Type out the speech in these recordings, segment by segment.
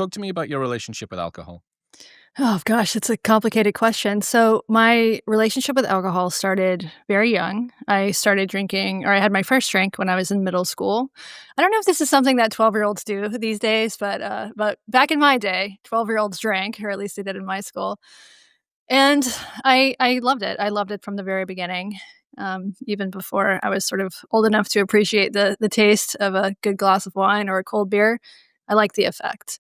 Talk to me about your relationship with alcohol. Oh gosh, it's a complicated question. So my relationship with alcohol started very young. I started drinking, or I had my first drink when I was in middle school. I don't know if this is something that 12-year-olds do these days, but back in my day, 12-year-olds drank, or at least they did in my school. And I loved it. I loved it from the very beginning. Even before I was sort of old enough to appreciate the taste of a good glass of wine or a cold beer. I liked the effect.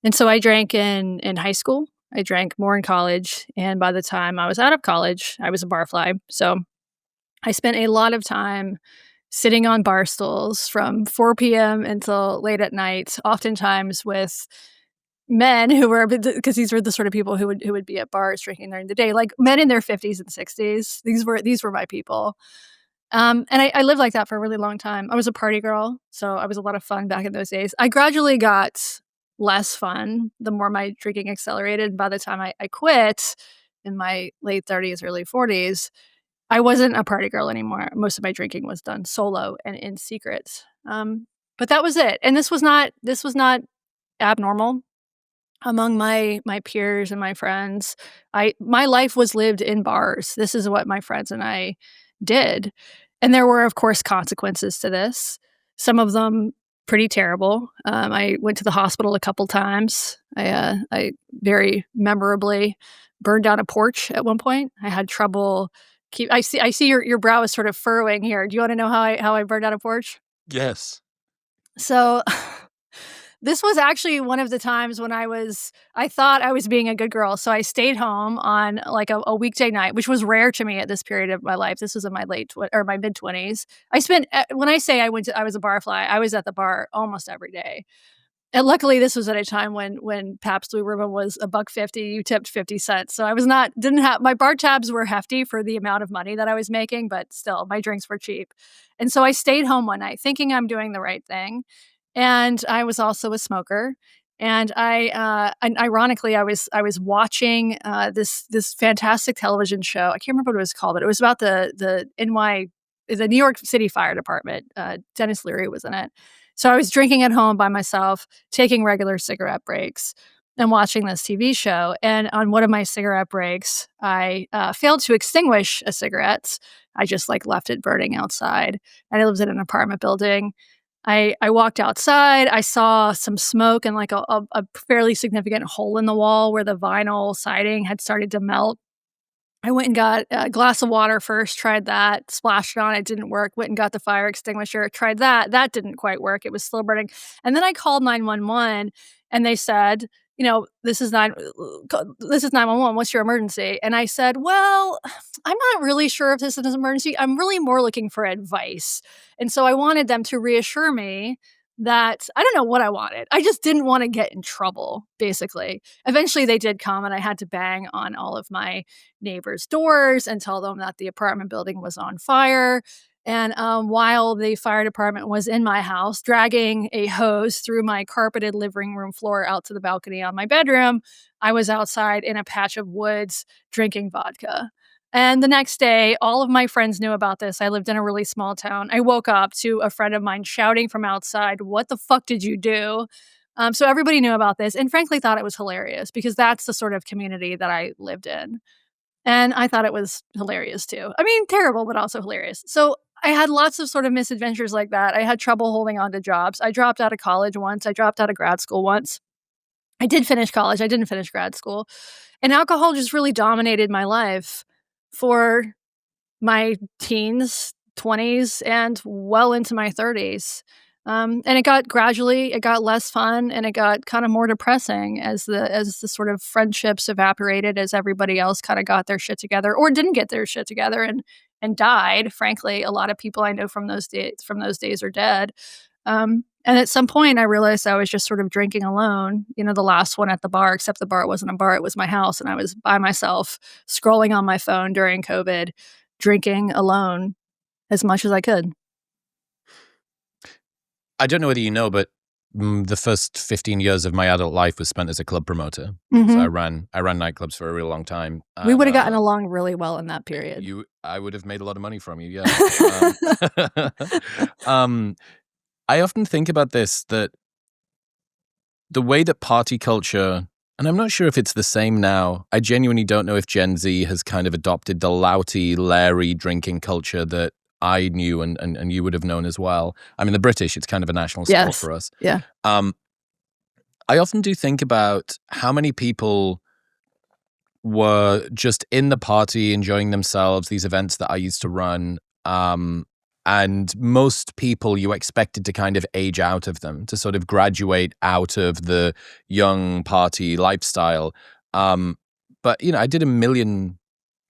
And so I drank in high school. I drank more in college, and by the time I was out of college, I was a barfly. So I spent a lot of time sitting on bar stools from 4 p.m. until late at night, oftentimes with men who were, because these were the sort of people who would be at bars drinking during the day, like men in their 50s and 60s. These were my people. And I lived like that for a really long time. I was a party girl, so I was a lot of fun back in those days. I gradually got less fun the more my drinking accelerated. By the time I quit in my late 30s, early 40s, I wasn't a party girl anymore. Most of my drinking was done solo and in secret. But that was it. And this was not abnormal among my peers and my friends. My life was lived in bars. This is what my friends and I did. And there were, of course, consequences to this. Some of them pretty terrible. I went to the hospital a couple times. I very memorably burned down a porch at one point. I had trouble keep. I see your brow is sort of furrowing here. Do you want to know how I burned down a porch? Yes. So this was actually one of the times when I thought I was being a good girl, so I stayed home on, like, a weekday night, which was rare to me at this period of my life. This was in my my mid-20s. I spent when I say I was a barfly, I was at the bar almost every day. And luckily, this was at a time when Pabst Blue Ribbon was a buck 50, you tipped 50 cents. So I was not didn't have my bar tabs were hefty for the amount of money that I was making, but still, my drinks were cheap. And so I stayed home one night thinking I'm doing the right thing. And I was also a smoker. And ironically, I was watching this fantastic television show. I can't remember what it was called, but it was about the New York City Fire Department. Dennis Leary was in it. So I was drinking at home by myself, taking regular cigarette breaks, and watching this TV show. And on one of my cigarette breaks, I failed to extinguish a cigarette. I just left it burning outside. And I lived in an apartment building. I walked outside. I saw some smoke and a fairly significant hole in the wall where the vinyl siding had started to melt. I went and got a glass of water first, tried that, splashed it on, it didn't work, went and got the fire extinguisher, tried that didn't quite work, it was still burning, and then I called 911, and they said, "This is 911, what's your emergency?" And I said, "Well, I'm not really sure if this is an emergency, I'm really more looking for advice." And so I wanted them to reassure me that I don't know what I wanted, I just didn't wanna get in trouble, basically. Eventually, they did come, and I had to bang on all of my neighbors' doors and tell them that the apartment building was on fire. And while the fire department was in my house, dragging a hose through my carpeted living room floor out to the balcony on my bedroom, I was outside in a patch of woods drinking vodka. And the next day, all of my friends knew about this. I lived in a really small town. I woke up to a friend of mine shouting from outside, "What the fuck did you do?" So everybody knew about this and frankly thought it was hilarious because that's the sort of community that I lived in. And I thought it was hilarious too. I mean, terrible, but also hilarious. So I had lots of sort of misadventures like that. I had trouble holding on to jobs. I dropped out of college once. I dropped out of grad school once. I did finish college. I didn't finish grad school. And alcohol just really dominated my life for my teens, 20s, and well into my 30s. And it got less fun and it got kind of more depressing as the sort of friendships evaporated as everybody else kind of got their shit together or didn't get their shit together and died. Frankly, a lot of people I know from those days are dead. And at some point I realized I was just sort of drinking alone, the last one at the bar, except the bar wasn't a bar, it was my house. And I was by myself scrolling on my phone during COVID, drinking alone as much as I could. I don't know whether you know, but the first 15 years of my adult life was spent as a club promoter. So I Mhm. ran nightclubs for a real long time. We And would have gotten along really well in that period. I would have made a lot of money from you, yeah. Um, I often think about this, that the way that party culture, and I'm not sure if it's the same now. I genuinely don't know if Gen Z has kind of adopted the louty, Larry drinking culture that I knew and you would have known as well. I mean, the British, it's kind of a national sport Yes. for us. Yeah. I often do think about how many people were just in the party, enjoying themselves, these events that I used to run. And most people you expected to kind of age out of them, to sort of graduate out of the young party lifestyle. But, I did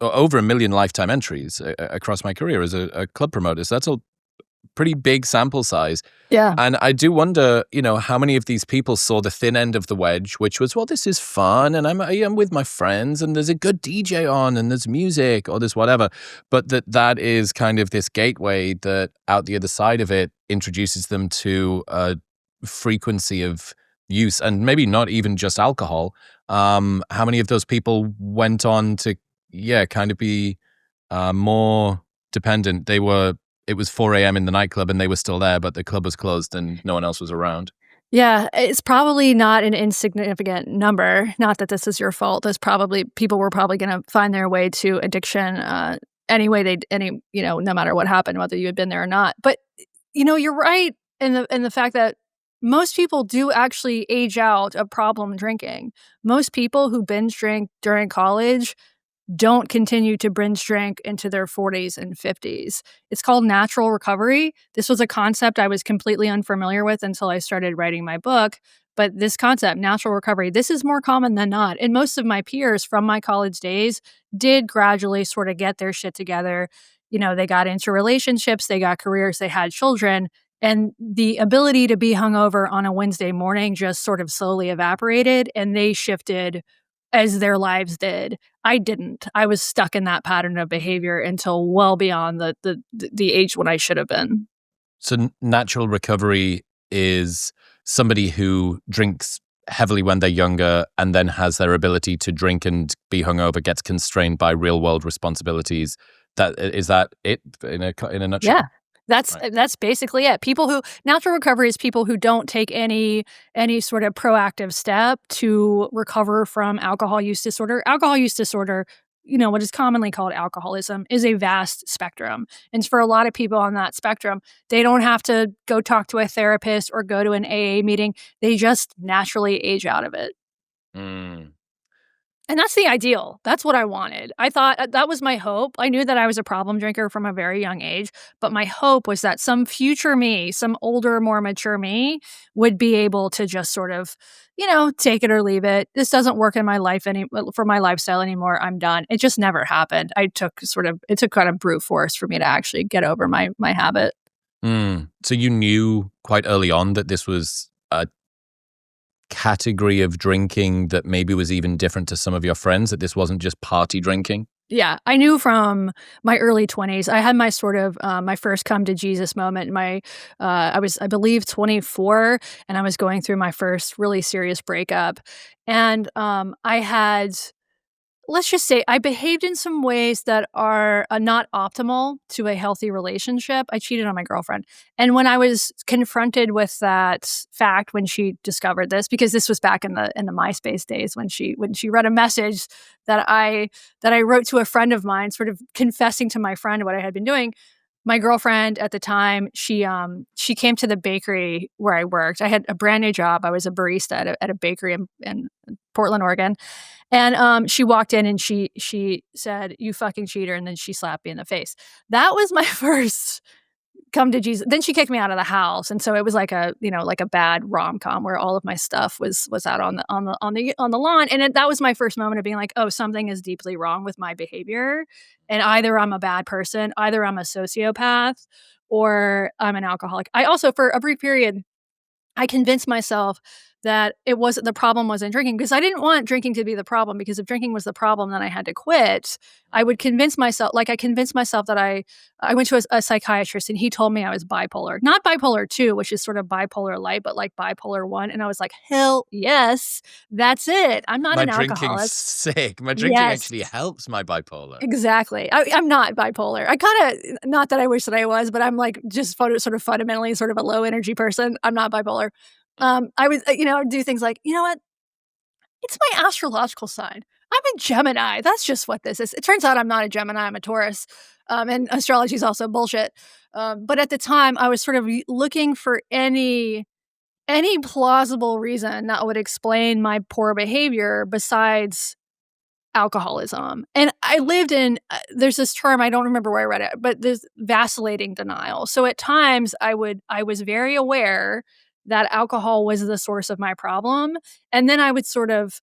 over a million lifetime entries across my career as a club promoter. So that's a pretty big sample size. Yeah. And I do wonder, how many of these people saw the thin end of the wedge, which was, well, this is fun, and I'm with my friends, and there's a good DJ on, and there's music, or there's whatever. But that is kind of this gateway that out the other side of it introduces them to a frequency of use, and maybe not even just alcohol. How many of those people went on to, kind of be more dependent? It was 4 a.m. in the nightclub and they were still there, but the club was closed and no one else was around. Yeah, it's probably not an insignificant number. Not that this is your fault. People were probably going to find their way to addiction no matter what happened, whether you had been there or not. But you're right in the fact that most people do actually age out of problem drinking. Most people who binge drink during college don't continue to binge drink into their 40s and 50s. It's called natural recovery. This was a concept I was completely unfamiliar with until I started writing my book. But this concept, natural recovery, this is more common than not. And most of my peers from my college days did gradually sort of get their shit together. They got into relationships, they got careers, they had children. And the ability to be hungover on a Wednesday morning just sort of slowly evaporated, and they shifted as their lives did. I didn't. I was stuck in that pattern of behavior until well beyond the age when I should have been. So natural recovery is somebody who drinks heavily when they're younger and then has their ability to drink and be hungover, gets constrained by real world responsibilities. Is that it in a nutshell? Yeah. That's basically it. Natural recovery is people who don't take any sort of proactive step to recover from alcohol use disorder. Alcohol use disorder, what is commonly called alcoholism, is a vast spectrum. And for a lot of people on that spectrum, they don't have to go talk to a therapist or go to an AA meeting. They just naturally age out of it. Mm. And that's the ideal. That's what I wanted. I thought that was my hope. I knew that I was a problem drinker from a very young age, but my hope was that some future me, some older, more mature me, would be able to just sort of, take it or leave it. This doesn't work in my life for my lifestyle anymore. I'm done. It just never happened. It took kind of brute force for me to actually get over my habit. So you knew quite early on that this was a category of drinking that maybe was even different to some of your friends, that this wasn't just party drinking? Yeah, I knew from my early 20s. I had my sort of my first come to Jesus moment. I was, I believe, 24, and I was going through my first really serious breakup. And I had, let's just say, I behaved in some ways that are not optimal to a healthy relationship. I cheated on my girlfriend. And when I was confronted with that fact, when she discovered this, because this was back in the MySpace days, when she read a message that I wrote to a friend of mine, sort of confessing to my friend what I had been doing. My girlfriend at the time, she came to the bakery where I worked. I had a brand new job. I was a barista at a bakery in Portland, Oregon. And she walked in and she said, "You fucking cheater," and then she slapped me in the face. That was my first come to Jesus. Then she kicked me out of the house, and so it was like a bad rom-com where all of my stuff was out on the lawn, and that was my first moment of being like, oh, something is deeply wrong with my behavior, and either I'm a bad person, either I'm a sociopath, or I'm an alcoholic. I also, for a brief period, I convinced myself that the problem wasn't drinking, because I didn't want drinking to be the problem, because if drinking was the problem, then I had to quit. I convinced myself that I went to a psychiatrist, and he told me I was bipolar. Not bipolar 2, which is sort of bipolar light, but like bipolar 1. And I was like, hell yes, that's it. I'm not an alcoholic. My drinking's sick. My drinking actually helps my bipolar. Exactly. I'm not bipolar. I kind of, not that I wish that I was, but I'm like just sort of fundamentally sort of a low energy person. I'm not bipolar. I would, do things like, "You know what? It's my astrological sign. I'm a Gemini. That's just what this is." It turns out I'm not a Gemini, I'm a Taurus, and astrology is also bullshit. But at the time, I was sort of looking for any plausible reason that would explain my poor behavior besides alcoholism. And I lived in there's this term, I don't remember where I read it, but there's vacillating denial. So at times I was very aware that alcohol was the source of my problem, and then I would sort of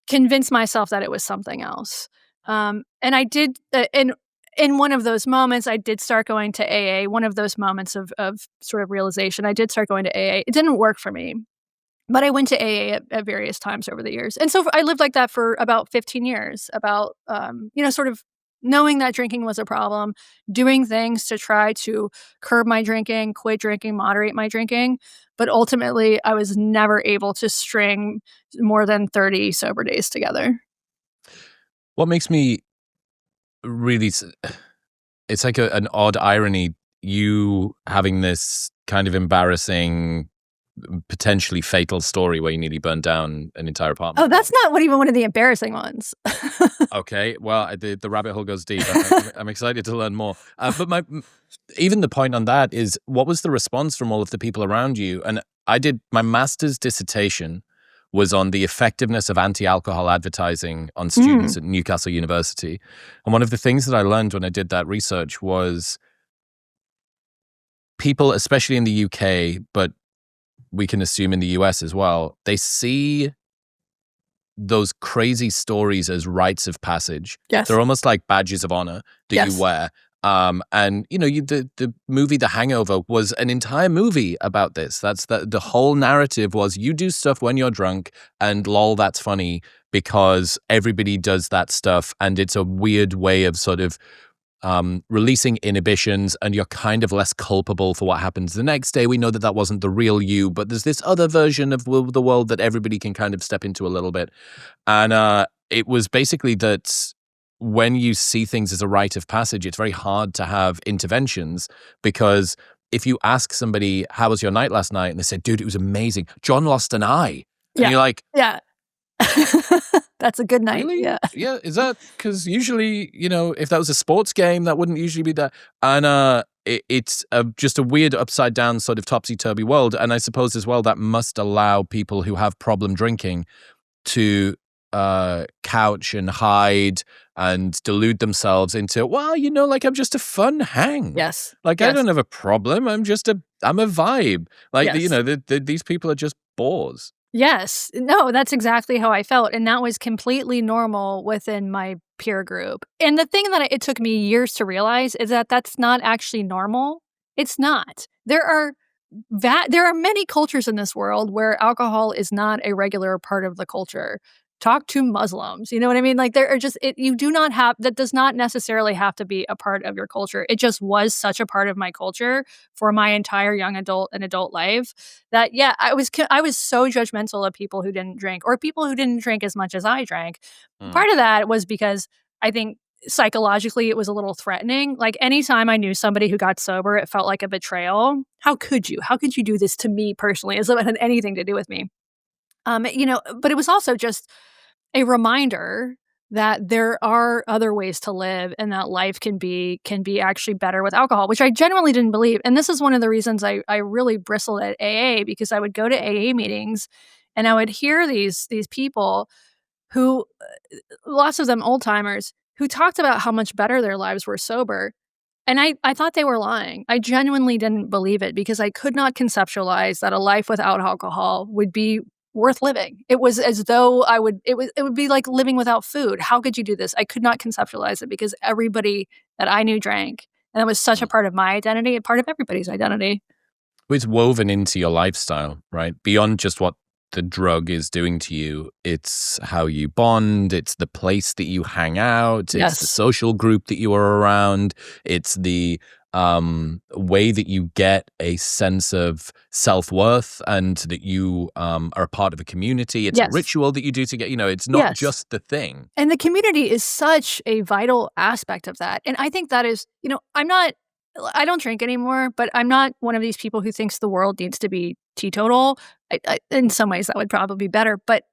convince myself that it was something else. And I did in one of those moments, I did start going to AA, one of those moments of sort of realization. I did start going to AA. It didn't work for me, but I went to AA at various times over the years. And so I lived like that for about 15 years, about, sort of knowing that drinking was a problem, doing things to try to curb my drinking, quit drinking, moderate my drinking. But ultimately, I was never able to string more than 30 sober days together. What makes me really, it's like an odd irony, you having this kind of embarrassing, potentially fatal story where you nearly burned down an entire Oh, apartment. that's not even one of the embarrassing ones. Okay, well, the rabbit hole goes deep. I'm excited to learn more. But even the point on that is, what was the response from all of the people around you? And I did my master's dissertation was on the effectiveness of anti-alcohol advertising on students at Newcastle University. And one of the things that I learned when I did that research was people, especially in the UK, but we can assume in the US as well, they see those crazy stories as rites of passage. Yes. They're almost like badges of honor that Yes. you wear. And the movie The Hangover was an entire movie about this. That's the whole narrative was, you do stuff when you're drunk, and lol, that's funny because everybody does that stuff, and it's a weird way of sort of releasing inhibitions, and you're kind of less culpable for what happens the next day. We know that that wasn't the real you, but there's this other version of the world that everybody can kind of step into a little bit. And it was basically that when you see things as a rite of passage, it's very hard to have interventions, because if you ask somebody, how was your night last night? And they said, dude, it was amazing. John lost an eye. And Yeah. you're like, Yeah. That's a good night. really? Yeah. Yeah. Is that because usually, if that was a sports game, that wouldn't usually be that. And it's just a weird upside down sort of topsy-turvy world. And I suppose as well that must allow people who have problem drinking to couch and hide and delude themselves into, well, like, I'm just a fun hang. Yes. Like, Yes. I don't have a problem. I'm a vibe. Like, Yes. these people are just bores. Yes. No, that's exactly how I felt, and that was completely normal within my peer group. And the thing that it took me years to realize is that that's not actually normal. It's not. There are many cultures in this world where alcohol is not a regular part of the culture. Talk to Muslims, you know what I mean? Like, there are just you do not have that does not necessarily have to be a part of your culture. It just was such a part of my culture for my entire young adult and adult life that, yeah, I was so judgmental of people who didn't drink, or people who didn't drink as much as I drank. Part of that was because I think psychologically it was a little threatening. Like, anytime I knew somebody who got sober, it felt like a betrayal. How could you? How could you do this to me personally, as though it had anything to do with me? But it was also just a reminder that there are other ways to live, and that life can be actually better with alcohol, which I genuinely didn't believe. And this is one of the reasons I really bristled at AA, because I would go to AA meetings and I would hear these people who, lots of them old timers, who talked about how much better their lives were sober. And I thought they were lying. I genuinely didn't believe it, because I could not conceptualize that a life without alcohol would be worth living. It was as though it would be like living without food. How could you do this? I could not conceptualize it, because everybody that I knew drank, and it was such a part of my identity, a part of everybody's identity. It's woven into your lifestyle, right? Beyond just what the drug is doing to you, it's how you bond, it's the place that you hang out, it's the social group that you are around, it's the way that you get a sense of self-worth, and that you are a part of a community. It's a ritual that you do to get, it's not just the thing. And the community is such a vital aspect of that. And I think that is, I don't drink anymore, but I'm not one of these people who thinks the world needs to be teetotal. In some ways, that would probably be better, but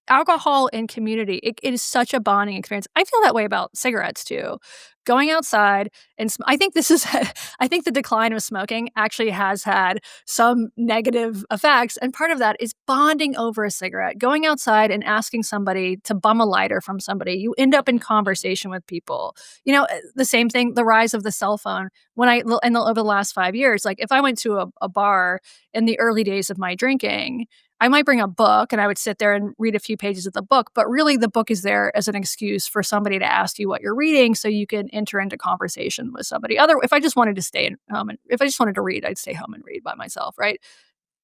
alcohol in community, it is such a bonding experience. I feel that way about cigarettes too. Going outside and I think this is I think the decline of smoking actually has had some negative effects, and part of that is bonding over a cigarette. Going outside and asking somebody to bum a lighter from somebody, you end up in conversation with people. The same thing, the rise of the cell phone. Over the last 5 years, like, if I went to a bar in the early days of my drinking, I might bring a book and I would sit there and read a few pages of the book, but really the book is there as an excuse for somebody to ask you what you're reading so you can enter into conversation with somebody. If I just wanted to stay at home and if I just wanted to read, I'd stay home and read by myself, right?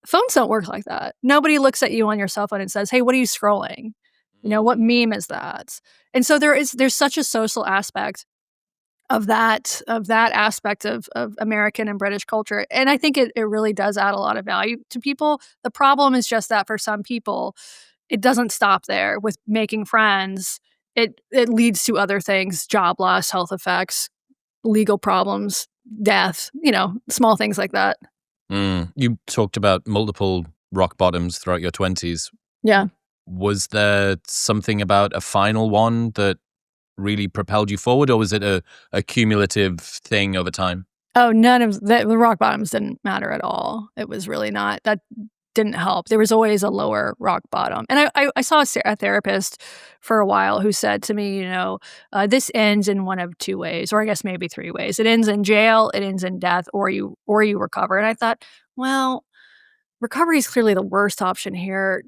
Phones don't work like that. Nobody looks at you on your cell phone and says, "Hey, what are you scrolling? What meme is that?" And so there's such a social aspect of that aspect of American and British culture, and I think it really does add a lot of value to people. The problem is just that for some people, it doesn't stop there with making friends. It leads to other things: job loss, health effects, legal problems, death, small things like that. You talked about multiple rock bottoms throughout your 20s. Yeah. Was there something about a final one that really propelled you forward, or was it a cumulative thing over time? Oh, none of the rock bottoms didn't matter at all. It was really not. That didn't help. There was always a lower rock bottom. And I saw a therapist for a while who said to me, this ends in one of two ways, or I guess maybe three ways. It ends in jail, it ends in death, or you recover. And I thought, well, recovery is clearly the worst option here.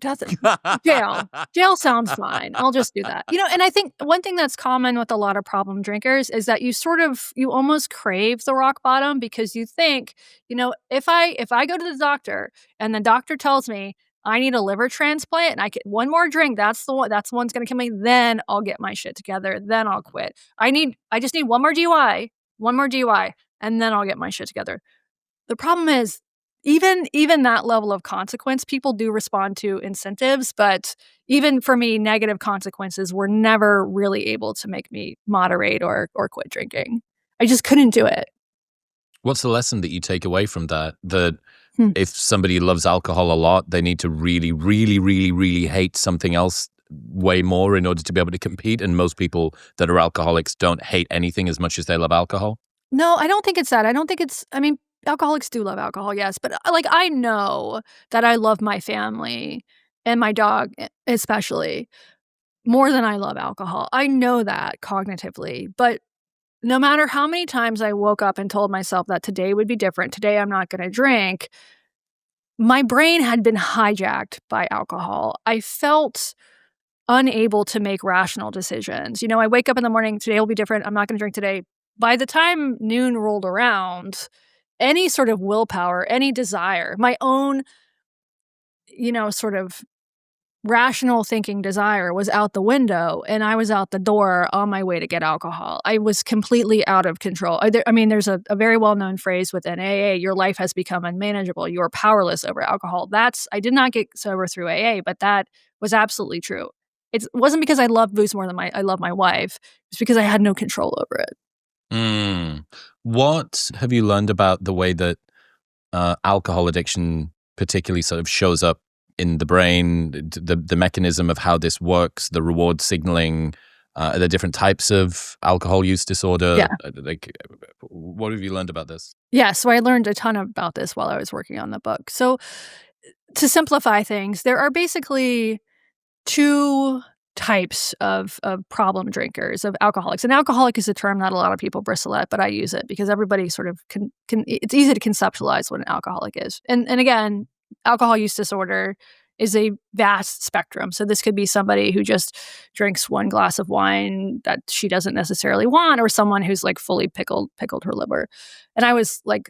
Jail. Jail sounds fine. I'll just do that. And I think one thing that's common with a lot of problem drinkers is that you almost crave the rock bottom because you think, if I go to the doctor and the doctor tells me I need a liver transplant and I get one more drink, that's the one's going to kill me, then I'll get my shit together, then I'll quit. I just need one more DUI, and then I'll get my shit together. The problem is, even that level of consequence, people do respond to incentives, but even for me, negative consequences were never really able to make me moderate or quit drinking. I just couldn't do it. What's the lesson that you take away from that? That Hmm. if somebody loves alcohol a lot, they need to really, really, really, really hate something else way more in order to be able to compete. And most people that are alcoholics don't hate anything as much as they love alcohol. No, I don't think it's that. I mean, alcoholics do love alcohol, yes, but, I know that I love my family and my dog especially more than I love alcohol. I know that cognitively, but no matter how many times I woke up and told myself that today would be different, today I'm not gonna drink, my brain had been hijacked by alcohol. I felt unable to make rational decisions. I wake up in the morning, today will be different, I'm not gonna drink today. By the time noon rolled around, any sort of willpower, any desire, my own, sort of rational thinking desire was out the window, and I was out the door on my way to get alcohol. I was completely out of control. There's a very well-known phrase within AA: your life has become unmanageable. You're powerless over alcohol. I did not get sober through AA, but that was absolutely true. It wasn't because I loved booze more than I love my wife. It's because I had no control over it. What have you learned about the way that alcohol addiction particularly sort of shows up in the brain, the mechanism of how this works, the reward signaling, the different types of alcohol use disorder? Yeah. What have you learned about this? Yeah, so I learned a ton about this while I was working on the book. So, to simplify things, there are basically two types of problem drinkers, of alcoholics. An alcoholic is a term not a lot of people bristle at, but I use it because everybody sort of can it's easy to conceptualize what an alcoholic is. And again, alcohol use disorder is a vast spectrum. So this could be somebody who just drinks one glass of wine that she doesn't necessarily want, or someone who's like fully pickled her liver. And I was like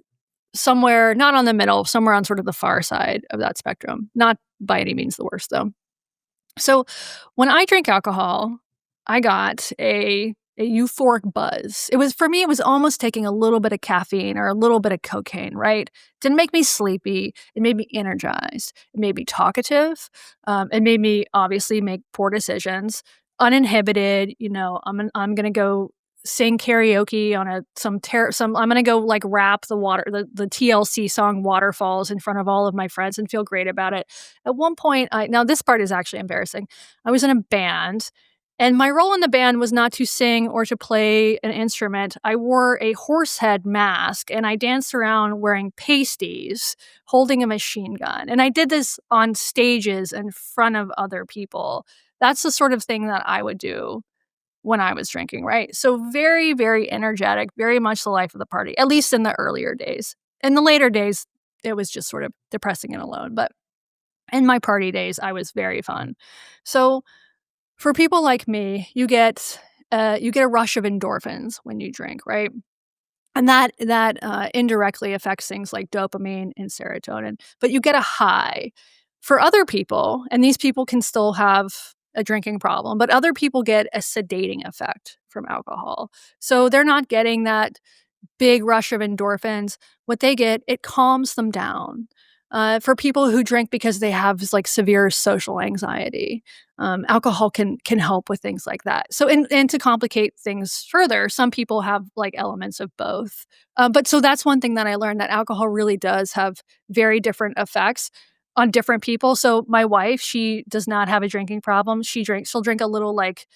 somewhere not on the middle, somewhere on sort of the far side of that spectrum. Not by any means the worst though. So when I drink alcohol, I got a euphoric buzz. For me, it was almost taking a little bit of caffeine or a little bit of cocaine, right? Didn't make me sleepy. It made me energized. It made me talkative. It made me obviously make poor decisions, uninhibited. I'm going to go sing karaoke on I'm gonna go, like, rap the TLC song Waterfalls in front of all of my friends and feel great about it. At one point, I now this part is actually embarrassing. I was in a band, and my role in the band was not to sing or to play an instrument. I wore a horse head mask, and I danced around wearing pasties, holding a machine gun, and I did this on stages in front of other people. That's the sort of thing that I would do when I was drinking, right? So very, very energetic, very much the life of the party, at least in the earlier days. In the later days, it was just sort of depressing and alone, but in my party days, I was very fun. So for people like me, you get a rush of endorphins when you drink, right? And that indirectly affects things like dopamine and serotonin, but you get a high. For other people, and these people can still have a drinking problem, but other people get a sedating effect from alcohol. So they're not getting that big rush of endorphins. What they get, it calms them down. For people who drink because they have like severe social anxiety, alcohol can help with things like that. So, and to complicate things further, some people have like elements of both. But so that's one thing that I learned, that alcohol really does have very different effects on different people. So my wife, she does not have a drinking problem. She'll drink a little, like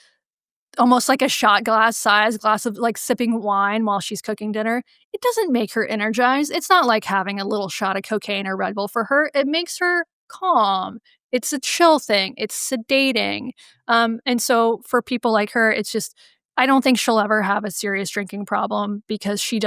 almost like a shot glass size glass of, like, sipping wine while she's cooking dinner. It doesn't make her energized. It's not like having a little shot of cocaine or Red Bull for her. It makes her calm. It's a chill thing. It's sedating. And so for people like her, it's just I don't think she'll ever have a serious drinking problem because she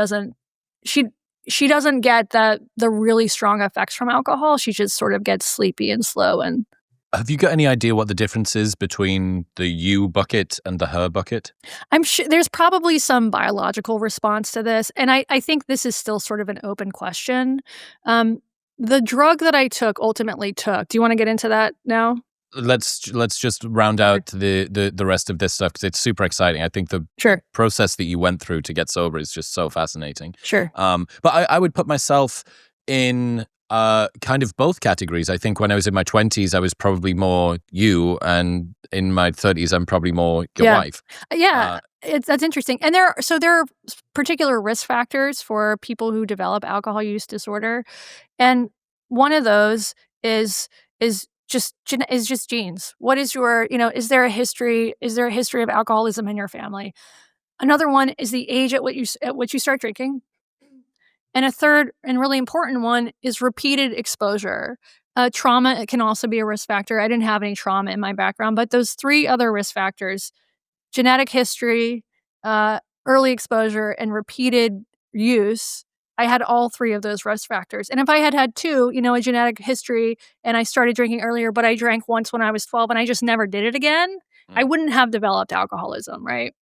she doesn't get the really strong effects from alcohol. She just sort of gets sleepy and slow, and Have you got any idea what the difference is between the you bucket and the her bucket? I'm sure there's probably some biological response to this, and I think this is still sort of an open question. Um, the drug that I ultimately took. Do you wanna get into that now? Let's just round Sure. out the rest of this stuff because it's super exciting. I think the Sure, process that you went through to get sober is just so fascinating. sure. But I would put myself in kind of both categories. I think when I was in my 20s, I was probably more you, and in my 30s, I'm probably more your Yeah. wife. Yeah, Uh, that's interesting, and there are particular risk factors for people who develop alcohol use disorder, and one of those is is just genes. What is your is there a history of alcoholism in your family? Another one is the age at which you start drinking, and a third and really important one is repeated exposure. Trauma can also be a risk factor. I didn't have any trauma in my background, but those 3 other risk factors: genetic history, uh, early exposure, and repeated use. I had all 3 of those risk factors, and if I had had 2, a genetic history, and I started drinking earlier, but I drank once when I was 12 and I just never did it again, I mm. wouldn't have developed alcoholism, right?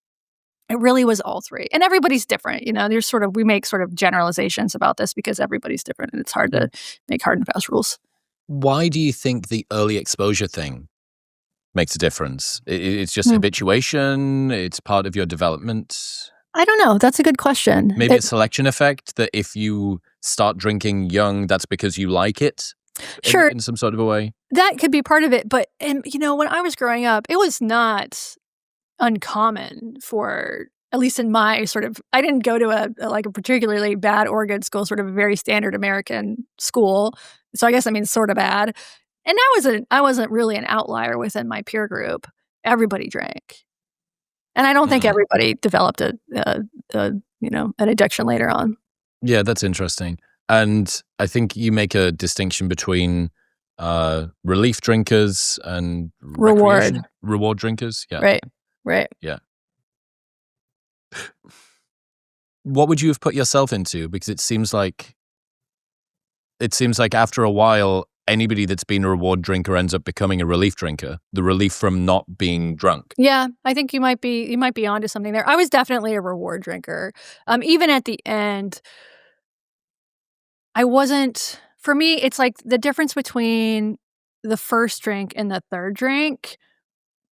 It really was all 3, and everybody's different, there's sort of we make sort of generalizations about this because everybody's different, and it's hard to make hard and fast rules. Why do you think the early exposure thing makes a difference? It's just Hmm. habituation. It's part of your development. I don't know, that's a good question. Maybe a selection effect that if you start drinking young, that's because you like it Sure, in some sort of a way. that could be part of it, but when I was growing up, it was not uncommon for, at least in my sort of, I didn't go to like a particularly bad or good school, sort of a very standard American school, so I guess that means sorta bad, and I wasn't really an outlier within my peer group. Everybody drank, and I don't think Mm. everybody developed an addiction later on. Yeah, that's interesting. And I think you make a distinction between relief drinkers and Reward. reward drinkers. Yeah, Right, right. yeah. What would you have put yourself into? Because it seems like after a while, anybody that's been a reward drinker ends up becoming a relief drinker. The relief from not being drunk. Yeah, I think you might be onto something there. I was definitely a reward drinker. Even at the end, I wasn't for me, it's like the difference between the first drink and the third drink,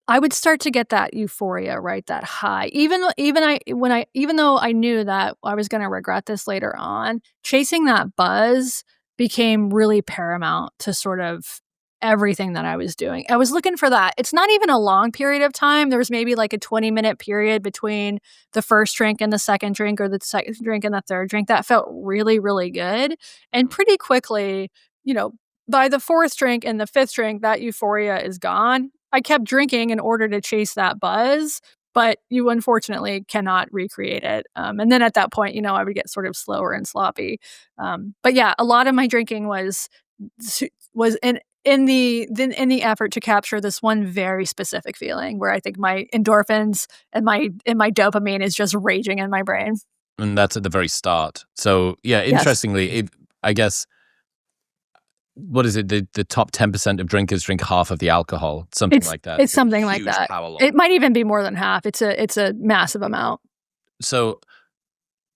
I would start to get that euphoria, right? That high. Even though I knew that I was gonna regret this later on, chasing that buzz became really paramount to sort of everything that I was doing. I was looking for that. It's not even a long period of time. There was maybe like a 20-minute period between the first drink and the second drink, or the second drink and the third drink. That felt really, really good. And pretty quickly, you know, by the fourth drink and the fifth drink, that euphoria is gone. I kept drinking in order to chase that buzz, but you unfortunately cannot recreate it. And then at that point, I would get sort of slower and sloppy. But yeah, a lot of my drinking was in the effort to capture this one very specific feeling where I think my endorphins and my dopamine is just raging in my brain. And that's at the very start. So yeah, Yes. interestingly, I guess, what is it? The top 10% of drinkers drink half of the alcohol, something like that. It's something like Huge that. power law. It might even be more than half. It's a massive amount. So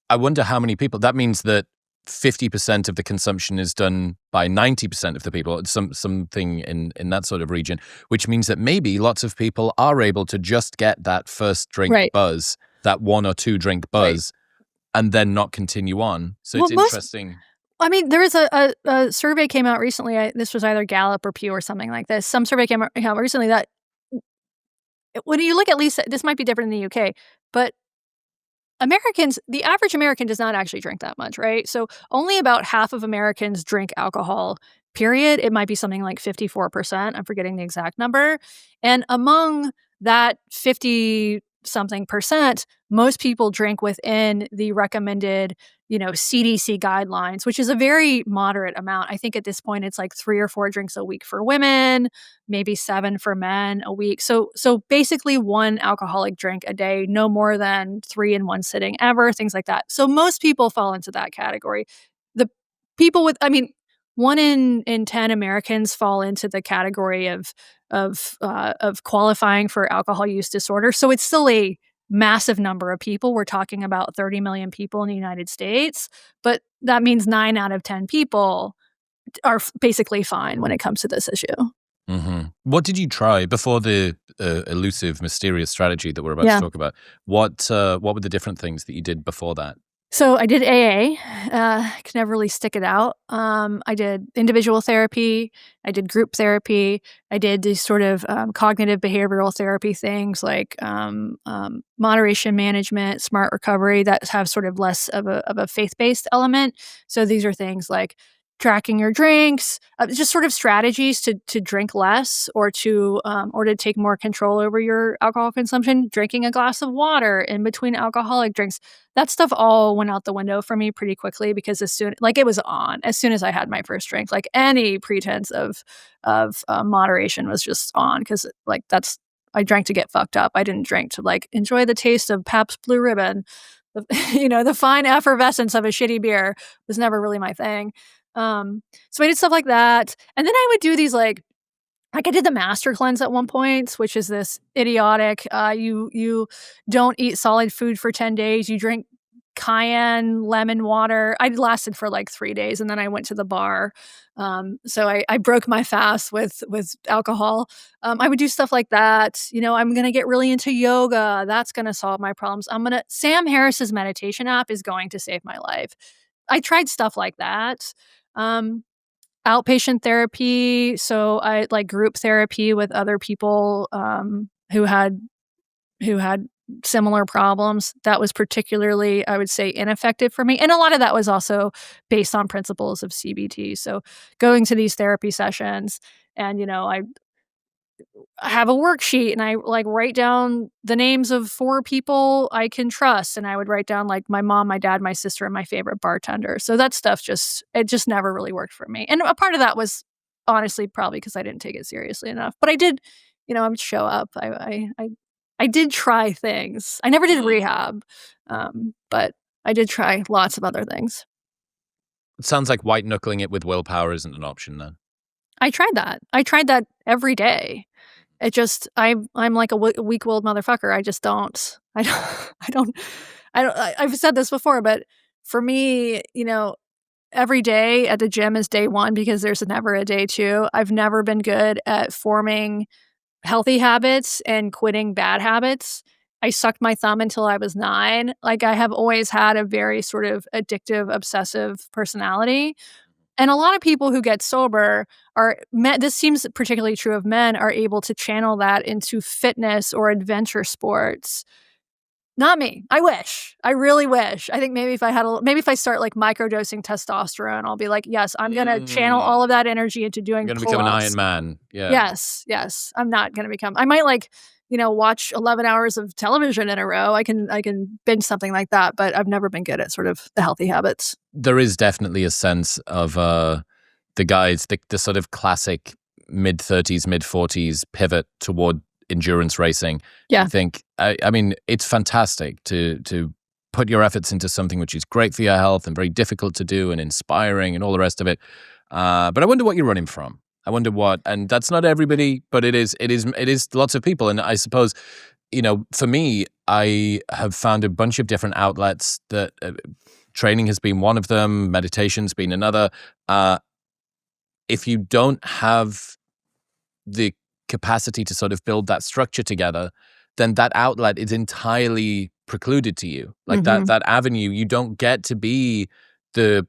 I wonder how many people. That means that 50% of the consumption is done by 90% of the people, something in that sort of region, which means that maybe lots of people are able to just get that first drink Right. buzz, that 1 or 2 drink buzz, and then not continue on. So it's interesting. I mean, there was a survey came out recently. This was either Gallup or Pew or something like this. Some survey came out recently that when you look, at least this might be different in the UK, but the average American does not actually drink that much, right? So only about half of Americans drink alcohol, period. It might be something like 54%. I'm forgetting the exact number. And among that 50 something percent, most people drink within the recommended, CDC guidelines, which is a very moderate amount. I think at this point it's like 3 or 4 drinks a week for women, maybe 7 for men a week. So basically 1 alcoholic drink a day, no more than 3 in one sitting ever, things like that. So most people fall into that category. The people with, 1 in 10 Americans fall into the category of qualifying for alcohol use disorder. So it's still a massive number of people. We're talking about 30 million people in the United States, but that means 9 out of 10 people are basically fine when it comes to this issue. Mm-hmm. What did you try before the elusive, mysterious strategy that we're about to talk about? What were the different things that you did before that? So I did AA. Could never really stick it out. I did individual therapy. I did group therapy. I did these sort of cognitive behavioral therapy things like moderation management, smart recovery, that have sort of less of a faith-based element. So these are things like tracking your drinks, just sort of strategies to drink less or to take more control over your alcohol consumption. Drinking a glass of water in between alcoholic drinks. That stuff all went out the window for me pretty quickly because as soon as I had my first drink, like any pretense of moderation was just on, because I drank to get fucked up. I didn't drink to enjoy the taste of Pabst Blue Ribbon. The fine effervescence of a shitty beer was never really my thing. So I did stuff like that, and then I would do these like I did the master cleanse at one point, which is this idiotic. You don't eat solid food for 10 days. You drink cayenne lemon water. I lasted for like 3 days, and then I went to the bar. So I broke my fast with alcohol. I would do stuff like that. I'm gonna get really into yoga. That's gonna solve my problems. Sam Harris's meditation app is going to save my life. I tried stuff like that. Outpatient therapy. So I group therapy with other people who had similar problems. That was particularly, I would say, ineffective for me. And a lot of that was also based on principles of CBT. So going to these therapy sessions and, I have a worksheet and I write down the names of 4 people I can trust. And I would write down my mom, my dad, my sister, and my favorite bartender. So that stuff just never really worked for me. And a part of that was honestly probably because I didn't take it seriously enough. But I did, I would show up. I did try things. I never did rehab, but I did try lots of other things. It sounds like white knuckling it with willpower isn't an option then. I tried that. I tried that every day. I'm like a weak-willed motherfucker. I've said this before, but for me, every day at the gym is day 1 because there's never a day 2. I've never been good at forming healthy habits and quitting bad habits. I sucked my thumb until I was 9. I have always had a very sort of addictive, obsessive personality. And a lot of people who get sober are men, this seems particularly true of men, are able to channel that into fitness or adventure sports. Not me. I wish. I really wish. I think maybe if I had maybe if I start, like, microdosing testosterone, I'll be like, "Yes, I'm gonna channel all Mm. of that energy into You're doing gonna become an Iron pull-ups." Man. Yeah. Yes, yes. I'm not gonna become I might, like, watch 11 hours of television in a row. I can binge something like that, but I've never been good at sort of the healthy habits. There is definitely a sense of, the guys, the sort of classic mid-30s, mid-40s pivot toward endurance racing. I Yeah. think I mean, it's fantastic to put your efforts into something which is great for your health and very difficult to do and inspiring and all the rest of it. But I wonder what you're running from. I wonder what, and that's not everybody, but it is lots of people. And I suppose, for me, I have found a bunch of different outlets that training has been one of them, meditation's been another. Uh, if you don't have the capacity to sort of build that structure together, then that outlet is entirely precluded to you. Like that Mhm. that avenue, you don't get to be the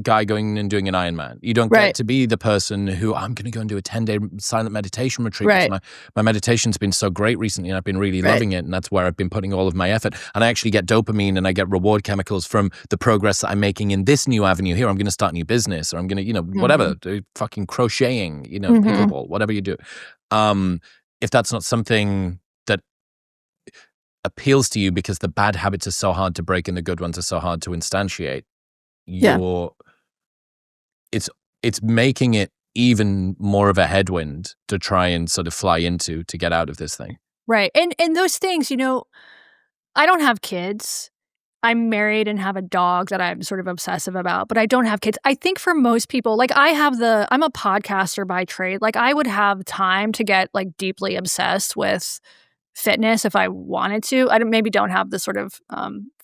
guy going and doing an Ironman. You don't get Right, to be the person who I'm going to go and do a 10-day silent meditation retreat because right, my meditation's been so great recently and I've been really right. loving it, and that's where I've been putting all of my effort. And I actually get dopamine and I get reward chemicals from the progress that I'm making in this new avenue here. I'm going to start a new business, or I'm going to, whatever, Mhm, do fucking crocheting, mhm. pickleball, whatever you do. Um, if that's not something that appeals to you because the bad habits are so hard to break and the good ones are so hard to instantiate, Yeah, you're it's making it even more of a headwind to try and sort of fly into to get out of this thing. right, and those things, I don't have kids. I'm married and have a dog that I'm sort of obsessive about, but I don't have kids. I think for most people, like, I'm a podcaster by trade, like, I would have time to get, like, deeply obsessed with fitness if I wanted to. I maybe don't have the sort of,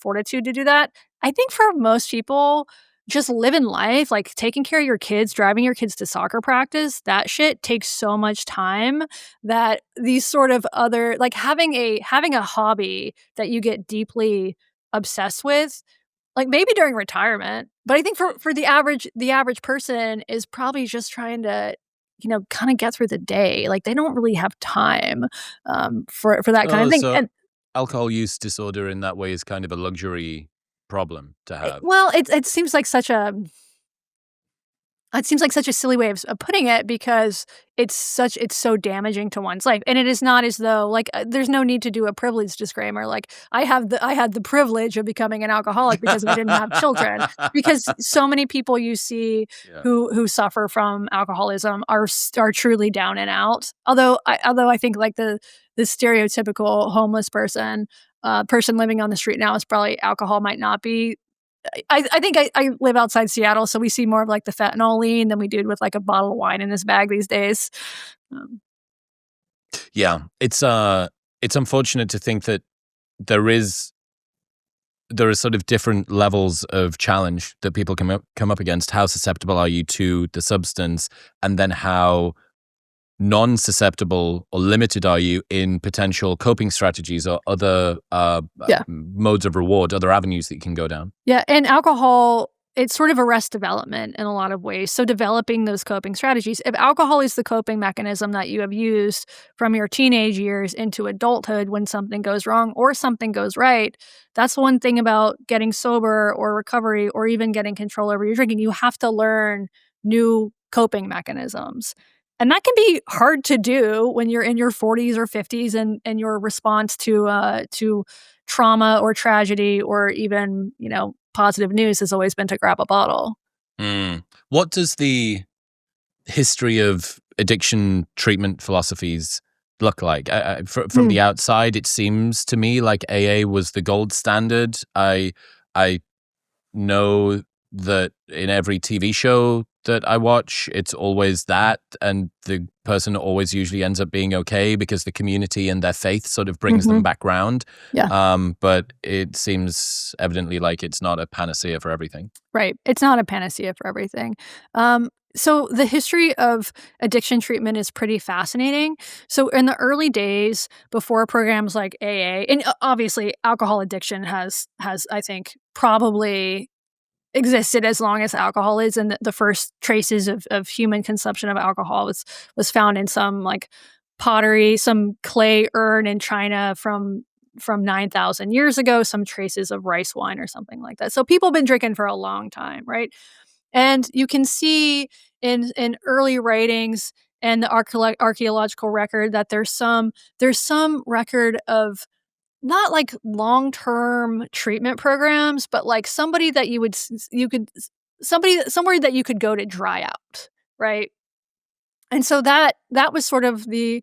fortitude to do that. I think for most people, just living life, like taking care of your kids, driving your kids to soccer practice, that shit takes so much time that these sort of other like having a hobby that you get deeply obsessed with, like maybe during retirement, but I think for the average person is probably just trying to, kinda get through the day. Like they don't really have time for that kind of Oh, thing. so And alcohol use disorder in that way is kind of a luxury problem to have. well, it seems like such a silly way of putting it because it's so damaging to one's life, and it is not as though, like, there's no need to do a privilege disclaimer, like, I had the privilege of becoming an alcoholic because I didn't have children, because so many people you see Yeah. who suffer from alcoholism are truly down and out. Although I think, like, the stereotypical homeless person living on the street now is probably alcohol might not be I think I live outside Seattle, so we see more of, like, the fentanyl lean than we did with, like, a bottle of wine in his bag these days. Um, Yeah, it's unfortunate to think that there is there are sort of different levels of challenge that people come up against. How susceptible are you to the substance, and then how non-susceptible or limited are you in potential coping strategies or other yeah. modes of reward, other avenues that you can go down? Yeah, and alcohol, it's sort of arrest development in a lot of ways, so developing those coping strategies. If alcohol is the coping mechanism that you have used from your teenage years into adulthood when something goes wrong or something goes right, that's one thing about getting sober or recovery or even getting control over your drinking. You have to learn new coping mechanisms. And that can be hard to do when you're in your 40s or 50s and your response to trauma or tragedy or even, positive news has always been to grab a bottle. Mm. What does the history of addiction treatment philosophies look like? From Hmm. the outside, it seems to me like AA was the gold standard. I know that in every TV show that I watch, it's always that, and the person always usually ends up being okay because the community and their faith sort of brings them Mhm. back round. Yeah, But it seems evidently like it's not a panacea for everything. right. It's not a panacea for everything. So the history of addiction treatment is pretty fascinating. So in the early days, before programs like AA, and obviously alcohol addiction has I think probably existed as long as alcohol is, and the first traces of human consumption of alcohol was found in some, like, pottery, some clay urn in China from 9,000 years ago, some traces of rice wine or something like that. So people have been drinking for a long time, right? And you can see in early writings and the archaeological record that there's some record of not like long-term treatment programs, but like somebody that you would s you could s somebody somewhere that you could go to dry out, right? And so that was sort of the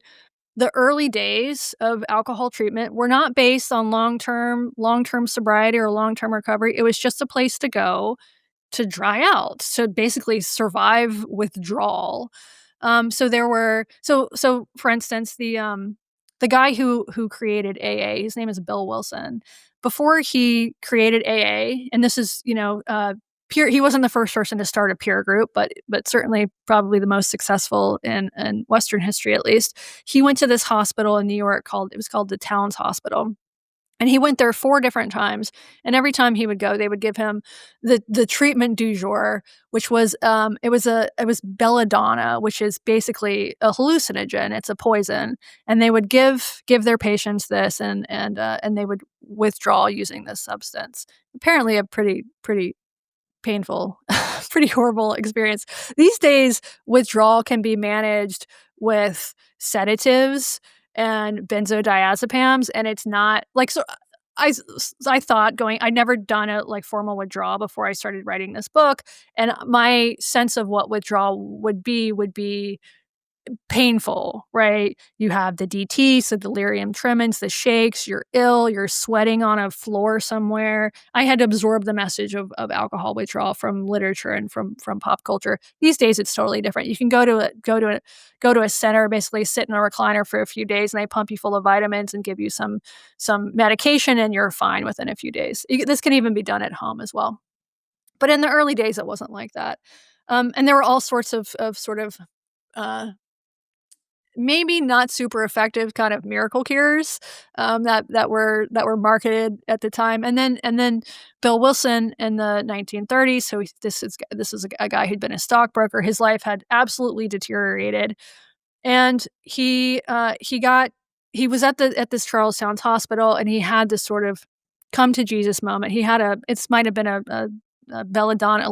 early days of alcohol treatment were not based on long-term sobriety or long-term recovery. It was just a place to go to dry out, to basically survive withdrawal. So there were so for instance, the guy who created AA, his name is Bill Wilson. Before he created AA, and this is, peer he wasn't the first person to start a peer group, but certainly probably the most successful in Western history at least. He went to this hospital in New York called the Towns Hospital. And he went there 4 different times, and every time he would go, they would give him the treatment du jour, which was, it was belladonna, which is basically a hallucinogen, it's a poison, and they would give their patients this, and they would withdraw using this substance. Apparently a pretty painful, pretty horrible experience. These days, withdrawal can be managed with sedatives and benzodiazepams, and it's not like so. I thought going. I'd never done a like formal withdrawal before I started writing this book, and my sense of what withdrawal would be painful, right? You have the DT, so delirium tremens, the shakes, you're ill, you're sweating on a floor somewhere. I had to absorb the message of alcohol withdrawal from literature and from pop culture. These days it's totally different. You can go to a center, basically sit in a recliner for a few days and they pump you full of vitamins and give you some medication and you're fine within a few days. This can even be done at home as well. But in the early days it wasn't like that. And there were all sorts of sort of uh maybe not super effective kind of miracle cures, that were marketed at the time, and then Bill Wilson in the 1930s. So this is a guy who'd been a stockbroker. His life had absolutely deteriorated, and he was at this Charles Towns hospital, and he had this sort of come to Jesus moment. He had it might have been a belladonna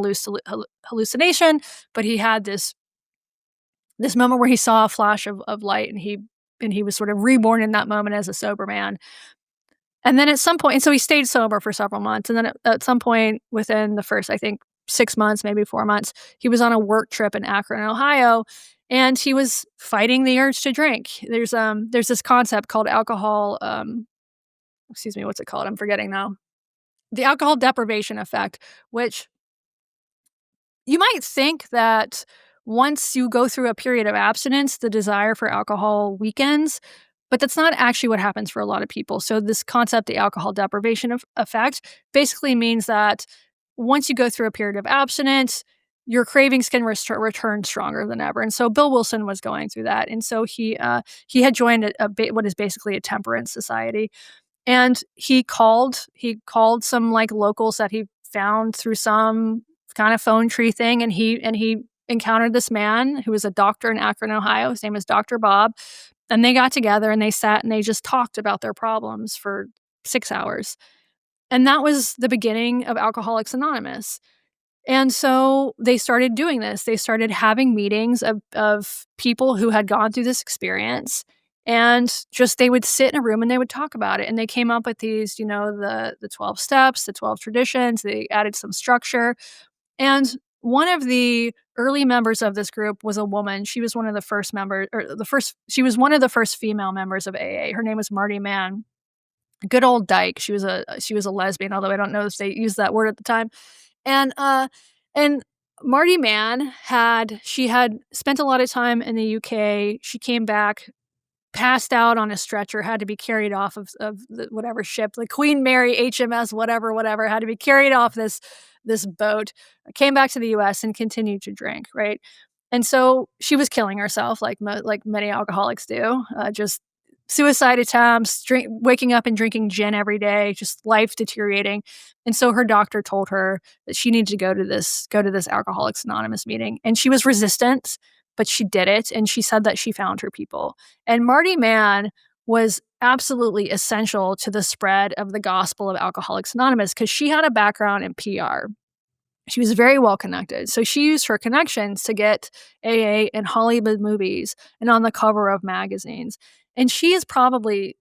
hallucination, but he had this moment where he saw a flash of light, and he was sort of reborn in that moment as a sober man. And then at some point, and so he stayed sober for several months, and then at some point within the first, I think, 6 months, maybe 4 months, he was on a work trip in Akron, Ohio, and he was fighting the urge to drink. There's this concept called alcohol, excuse me, what's it called? I'm forgetting now. The alcohol deprivation effect, which you might think that once you go through a period of abstinence, the desire for alcohol weakens, but that's not actually what happens for a lot of people. So this concept, the alcohol deprivation effect, basically means that once you go through a period of abstinence, your cravings can return stronger than ever. And so Bill Wilson was going through that, and so he had joined what is basically a temperance society, and he called some like locals that he found through some kind of phone tree thing, and he encountered this man who was a doctor in Akron, Ohio. His name is Dr. Bob. And they got together and they sat and they just talked about their problems for 6 hours. And that was the beginning of Alcoholics Anonymous. And so they started doing this. They started having meetings of people who had gone through this experience. And just they would sit in a room and they would talk about it. And they came up with these, the 12 steps, the 12 traditions. They added some structure. And one of the early members of this group was a woman. She was one of the first members, she was one of the first female members of AA. Her name was Marty Mann. Good old dyke. She was a lesbian, although I don't know if they used that word at the time. And Marty Mann she had spent a lot of time in the UK. She came back, passed out on a stretcher, had to be carried off of whatever ship, the Queen Mary HMS, whatever, had to be carried off this boat, came back to the US and continued to drink, right? And so she was killing herself like many alcoholics do, just suicide attempts, waking up and drinking gin every day, just life deteriorating. And so her doctor told her that she needed to go to this Alcoholics Anonymous meeting. And she was resistant, but she did it. And she said that she found her people. And Marty Mann was absolutely essential to the spread of the gospel of Alcoholics Anonymous because she had a background in PR. She was very well connected. So she used her connections to get AA in Hollywood movies and on the cover of magazines. And she is probably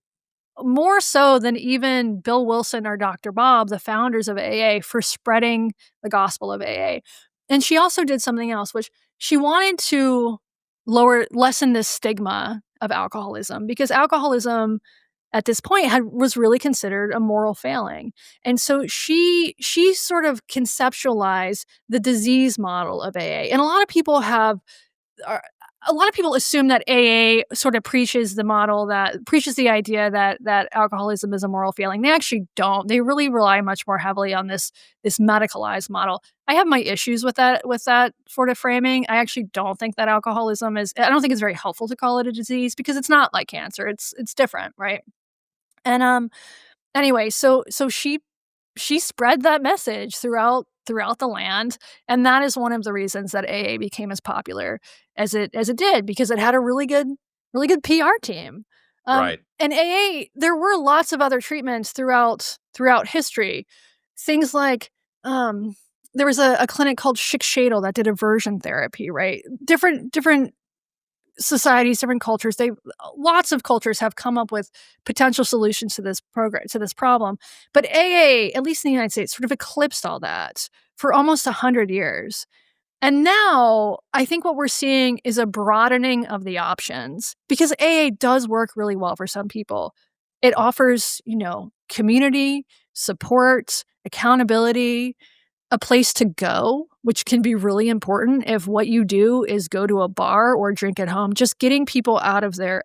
more so than even Bill Wilson or Dr. Bob, the founders of AA, for spreading the gospel of AA. And she also did something else, which she wanted to lessen the stigma of alcoholism because alcoholism at this point was really considered a moral failing. And so she sort of conceptualized the disease model of AA. And are a lot of people assume that AA sort of preaches the idea that alcoholism is a moral failing. They actually don't. They really rely much more heavily on this medicalized model. I have my issues with that sort of framing. I actually don't think that alcoholism is. I don't think it's very helpful to call it a disease because it's not like cancer. It's different, right? And anyway, so she spread that message throughout the land, and that is one of the reasons that AA became as popular as it did because it had a really good PR team. Right. And AA, there were lots of other treatments throughout history. Things like there was a clinic called Schick Shadel that did aversion therapy, right? Different societies, different cultures, lots of cultures have come up with potential solutions to this problem. But AA, at least in the United States, sort of eclipsed all that for almost 100 years. And now I think what we're seeing is a broadening of the options because AA does work really well for some people. It offers, community, support, accountability, a place to go, which can be really important if what you do is go to a bar or drink at home. Just getting people out of their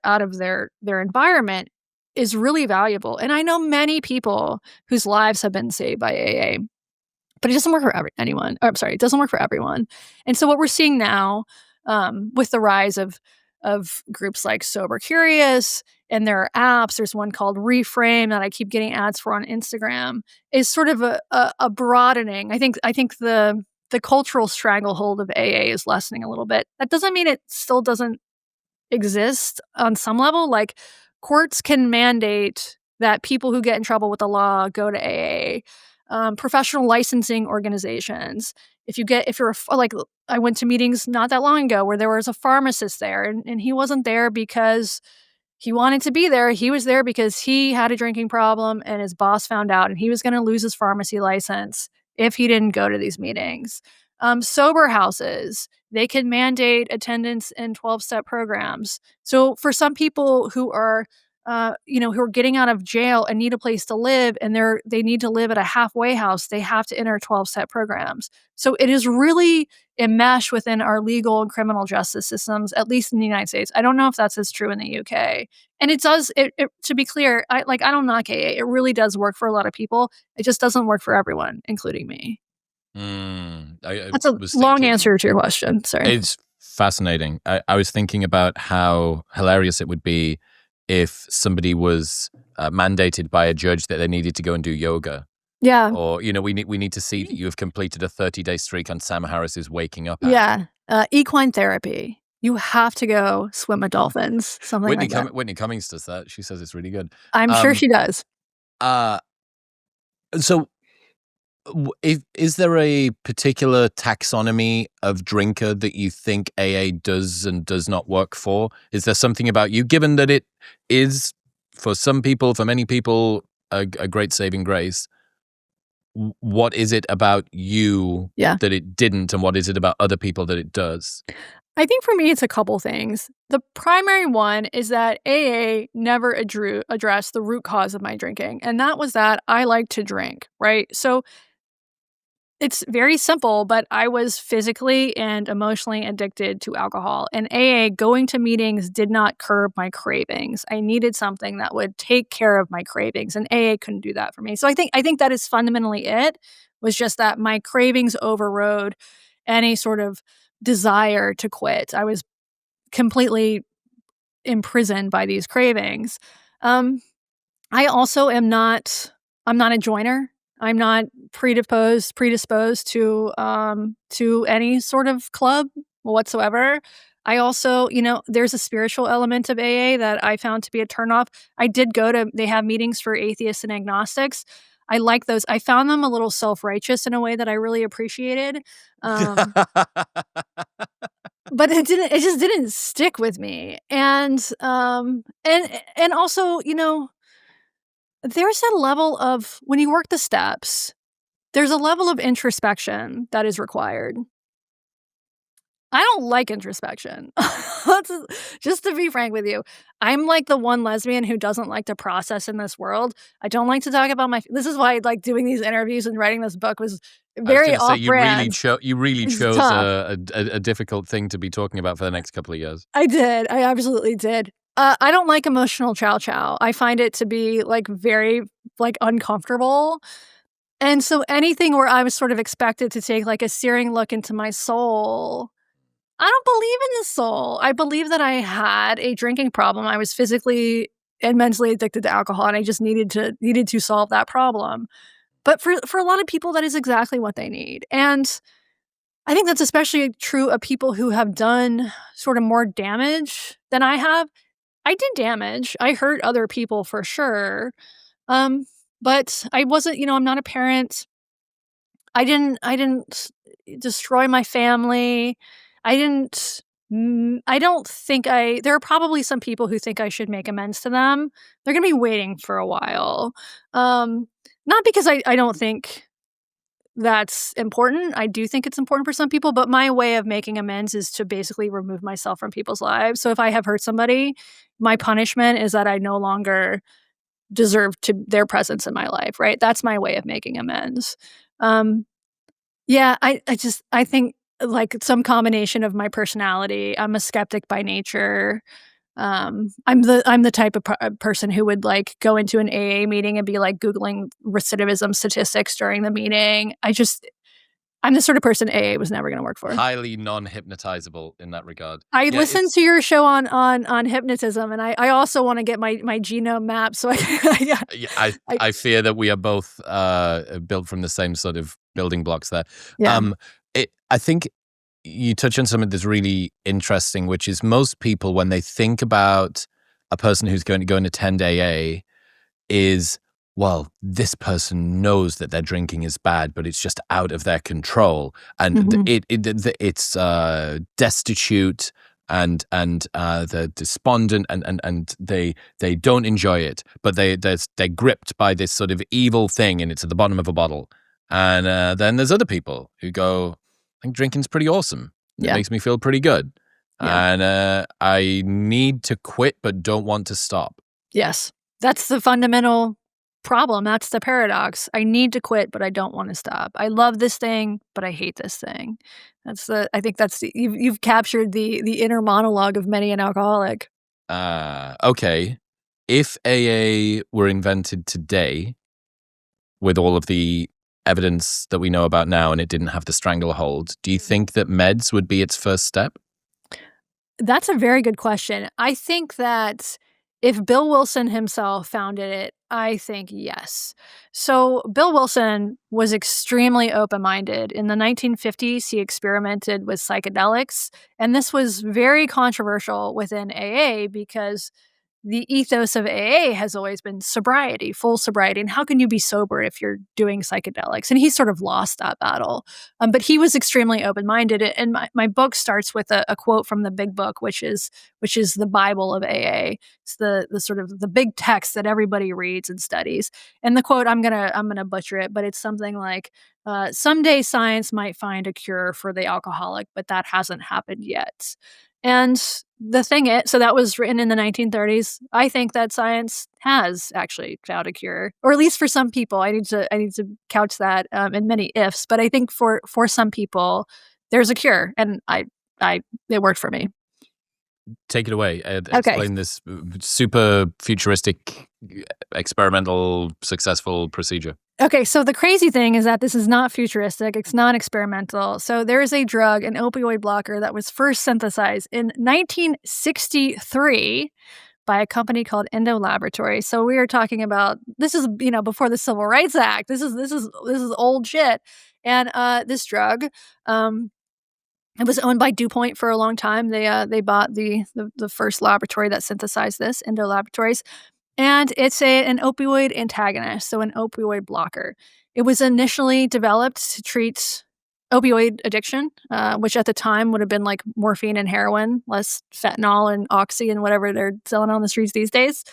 environment is really valuable. And I know many people whose lives have been saved by AA. But it doesn't work for anyone. Or, I'm sorry, it doesn't work for everyone. And so what we're seeing now, with the rise of groups like Sober Curious, and there are apps. There's one called Reframe that I keep getting ads for on Instagram. Is sort of a broadening. I think the cultural stranglehold of AA is lessening a little bit. That doesn't mean it still doesn't exist on some level. Like courts can mandate that people who get in trouble with the law go to AA. Professional licensing organizations. Like I went to meetings not that long ago where there was a pharmacist there and he wasn't there because he wanted to be there. He was there because he had a drinking problem and his boss found out and he was going to lose his pharmacy license if he didn't go to these meetings. Sober houses, they can mandate attendance in 12-step programs. So for some people who are who are getting out of jail and need a place to live and they need to live at a halfway house, they have to enter 12-step programs. So it is really enmeshed within our legal and criminal justice systems, at least in the United States. I don't know if that's as true in the UK. And it does, to be clear, I don't knock AA. It really does work for a lot of people. It just doesn't work for everyone, including me. I That's a was long thinking, answer to your question. Sorry. it's fascinating. I was thinking about how hilarious it would be if somebody was mandated by a judge that they needed to go and do yoga. Yeah. Or, we need to see that you have completed a 30-day streak on Sam Harris's Waking Up app. Yeah. Equine therapy. You have to go swim with dolphins. Something like that. Whitney Cummings does that. She says it's really good. I'm sure she does. So is there a particular taxonomy of drinker that you think AA does and does not work for? Is there something about you, given that it is, for some people, for many people, a great saving grace? What is it about you that it didn't, and what is it about other people that it does? I think for me, it's a couple things. The primary one is that AA never addressed the root cause of my drinking, and that was that I like to drink, right? So it's very simple, but I was physically and emotionally addicted to alcohol. And AA, going to meetings, did not curb my cravings. I needed something that would take care of my cravings, and AA couldn't do that for me. So I think that is fundamentally it, was just that my cravings overrode any sort of desire to quit. I was completely imprisoned by these cravings. Um, I also am not I'm not a joiner. I'm not predisposed to any sort of club whatsoever. I also, there's a spiritual element of AA that I found to be a turnoff. I did go to they have meetings for atheists and agnostics. I like those. I found them a little self-righteous in a way that I really appreciated. Um, but it just didn't stick with me. And also, there's a level of when you work the steps, there's a level of introspection that is required. I don't like introspection. Let's just to be frank with you, I'm like the one lesbian who doesn't like to process in this world. I don't like to talk about my this is why, like, doing these interviews and writing this book was I was very gonna say off-brand. you really It's chose tough. a difficult thing to be talking about for the next couple of years. I did. I absolutely did. I don't like emotional chow chow. I find it to be, like, very, like, uncomfortable. And so anything where I was sort of expected to take, like, a searing look into my soul, I don't believe in the soul. I believe that I had a drinking problem. I was physically and mentally addicted to alcohol, and I just needed to solve that problem. But for a lot of people, that is exactly what they need. And I think that's especially true of people who have done sort of more damage than I have. I did damage. I hurt other people for sure. Um, but I wasn't, I'm not a parent. I didn't destroy my family. I don't think there are probably some people who think I should make amends to them. They're gonna be waiting for a while. Um, Not because I don't think that's important. I do think it's important for some people, but my way of making amends is to basically remove myself from people's lives. So if I have hurt somebody, my punishment is that I no longer deserve to their presence in my life, right? That's my way of making amends. Um, yeah, I think, like, some combination of my personality. I'm a skeptic by nature. I'm the type of person who would, like, go into an AA meeting and be, like, Googling recidivism statistics during the meeting. I'm the sort of person AA was never gonna work for. Highly non-hypnotizable in that regard. I Yeah, listened it's to your show on hypnotism, and I also wanna get my genome map so I yeah, yeah, I I fear that we are both built from the same sort of building blocks there. yeah. Um, I think you touch on something that's really interesting, which is most people when they think about a person who's going to go and attend AA is, well, this person knows that their drinking is bad, but it's just out of their control, and Mhm. it's destitute and they're despondent and they don't enjoy it, but they're gripped by this sort of evil thing, and it's at the bottom of a bottle. And then there's other people who go, I think drinking's pretty awesome. It Yeah, makes me feel pretty good, yeah. and I need to quit, but don't want to stop. Yes. That's the fundamental problem, that's the paradox. I need to quit, but I don't wanna stop. I love this thing, but I hate this thing. I think that's the you've captured the inner monologue of many an alcoholic. Okay. If AA were invented today with all of the evidence that we know about now and it didn't have the stranglehold, do you think that meds would be its first step? That's a very good question. I think that if Bill Wilson himself founded it, I think yes. So Bill Wilson was extremely open-minded. In the 1950s, he experimented with psychedelics, and this was very controversial within AA because the ethos of AA has always been sobriety, full sobriety, and how can you be sober if you're doing psychedelics? And he sort of lost that battle. But he was extremely open-minded, and my book starts with a quote from the Big Book, which is the Bible of AA. It's the sort of the big text that everybody reads and studies. And the quote, I'm gonna butcher it, but it's something like, "Someday science might find a cure for the alcoholic, but that hasn't happened yet." And the thing is so that was written in the 1930s. I think that science has actually found a cure, or at least for some people. I need to couch that, in many ifs, but I think for some people, there's a cure, and I it worked for me. Take it away. Okay. Explain this super futuristic, experimental, successful procedure. Okay, so the crazy thing is that this is not futuristic, it's not experimental. So there is a drug, an opioid blocker, that was first synthesized in 1963 by a company called Endo Laboratories. So we are talking about this is, before the Civil Rights Act. This is old shit. And this drug, um, it was owned by DuPont for a long time. They bought the first laboratory that synthesized this, Endo Laboratories, and it's an opioid antagonist, so an opioid blocker. It was initially developed to treat opioid addiction, which at the time would have been like morphine and heroin, less fentanyl and oxy and whatever they're selling on the streets these days.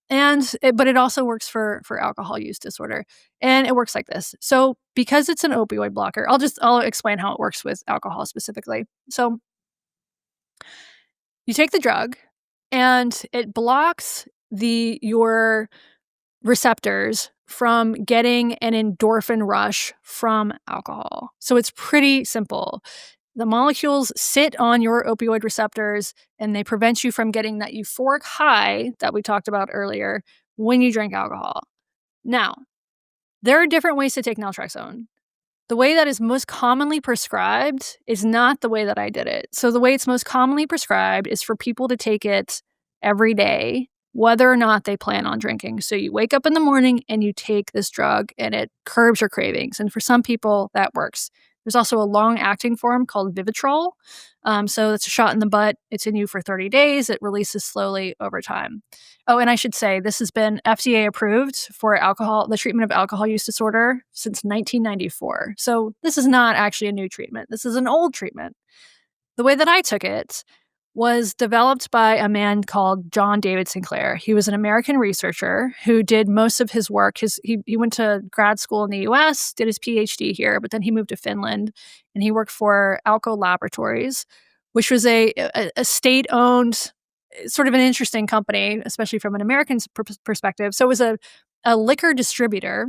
But it also works for alcohol use disorder, and it works like this. So because it's an opioid blocker, I'll explain how it works with alcohol specifically. So you take the drug, and it blocks your receptors from getting an endorphin rush from alcohol. So it's pretty simple. The molecules sit on your opioid receptors and they prevent you from getting that euphoric high that we talked about earlier when you drink alcohol. Now, there are different ways to take naltrexone. The way that is most commonly prescribed is not the way that I did it. So the way it's most commonly prescribed is for people to take it every day, whether or not they plan on drinking. So you wake up in the morning and you take this drug and it curbs your cravings. And for some people, that works. There's also a long-acting form called Vivitrol. So it's a shot in the butt. It's in you for 30 days. It releases slowly over time. Oh, and I should say this has been FDA approved for the treatment of alcohol use disorder since 1994. So this is not actually a new treatment. This is an old treatment. The way that I took it was developed by a man called John David Sinclair. He was an American researcher who did most of his work. He went to grad school in the US, did his PhD here, but then he moved to Finland and he worked for Alco Laboratories, which was a state-owned, sort of an interesting company, especially from an American perspective. So it was a liquor distributor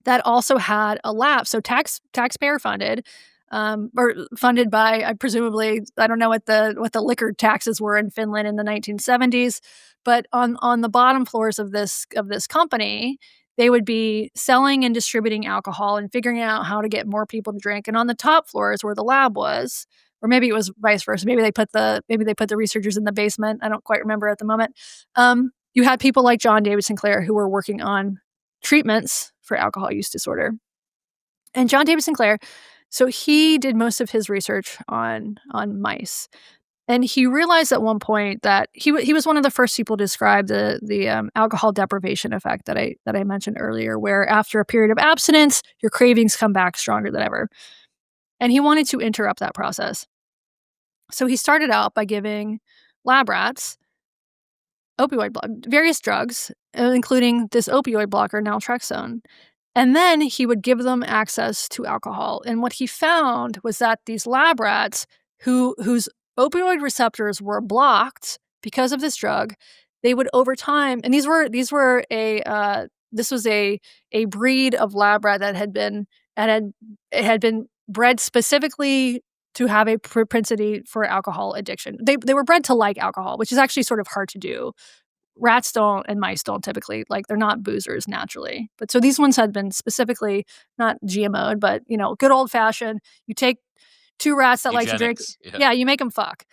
that also had a lab, so taxpayer funded, or funded by, presumably, I don't know what the liquor taxes were in Finland in the 1970s, but on the bottom floors of this company, they would be selling and distributing alcohol and figuring out how to get more people to drink. And on the top floors where the lab was, or maybe it was vice versa, maybe they put the researchers in the basement. I don't quite remember at the moment. You had people like John David Sinclair who were working on treatments for alcohol use disorder. And John David Sinclair, so he did most of his research on mice. And he realized at one point that he was one of the first people to describe the alcohol deprivation effect that I mentioned earlier, where after a period of abstinence, your cravings come back stronger than ever. And he wanted to interrupt that process. So he started out by giving lab rats various drugs, including this opioid blocker, naltrexone. And then he would give them access to alcohol. And what he found was that these lab rats whose opioid receptors were blocked because of this drug, they would over time, and this was a breed of lab rat that had been bred specifically to have a propensity for alcohol addiction. They were bred to like alcohol, which is actually sort of hard to do. Rats don't and mice don't typically, like, they're not boozers naturally. But so these ones had been specifically not GMO'd, but, good old fashioned. You take two rats that like to drink. Eugenics, Yeah, you make them fuck.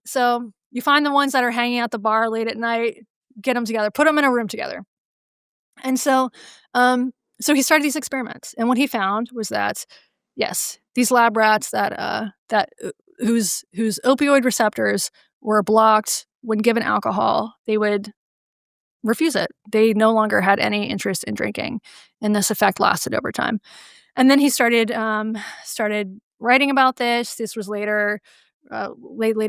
So you find the ones that are hanging out the bar late at night, get them together, put them in a room together. And so he started these experiments. And what he found was that, yes, these lab rats whose opioid receptors were blocked when given alcohol, they would refuse it. They no longer had any interest in drinking, and this effect lasted over time. And then he started writing about this. This was later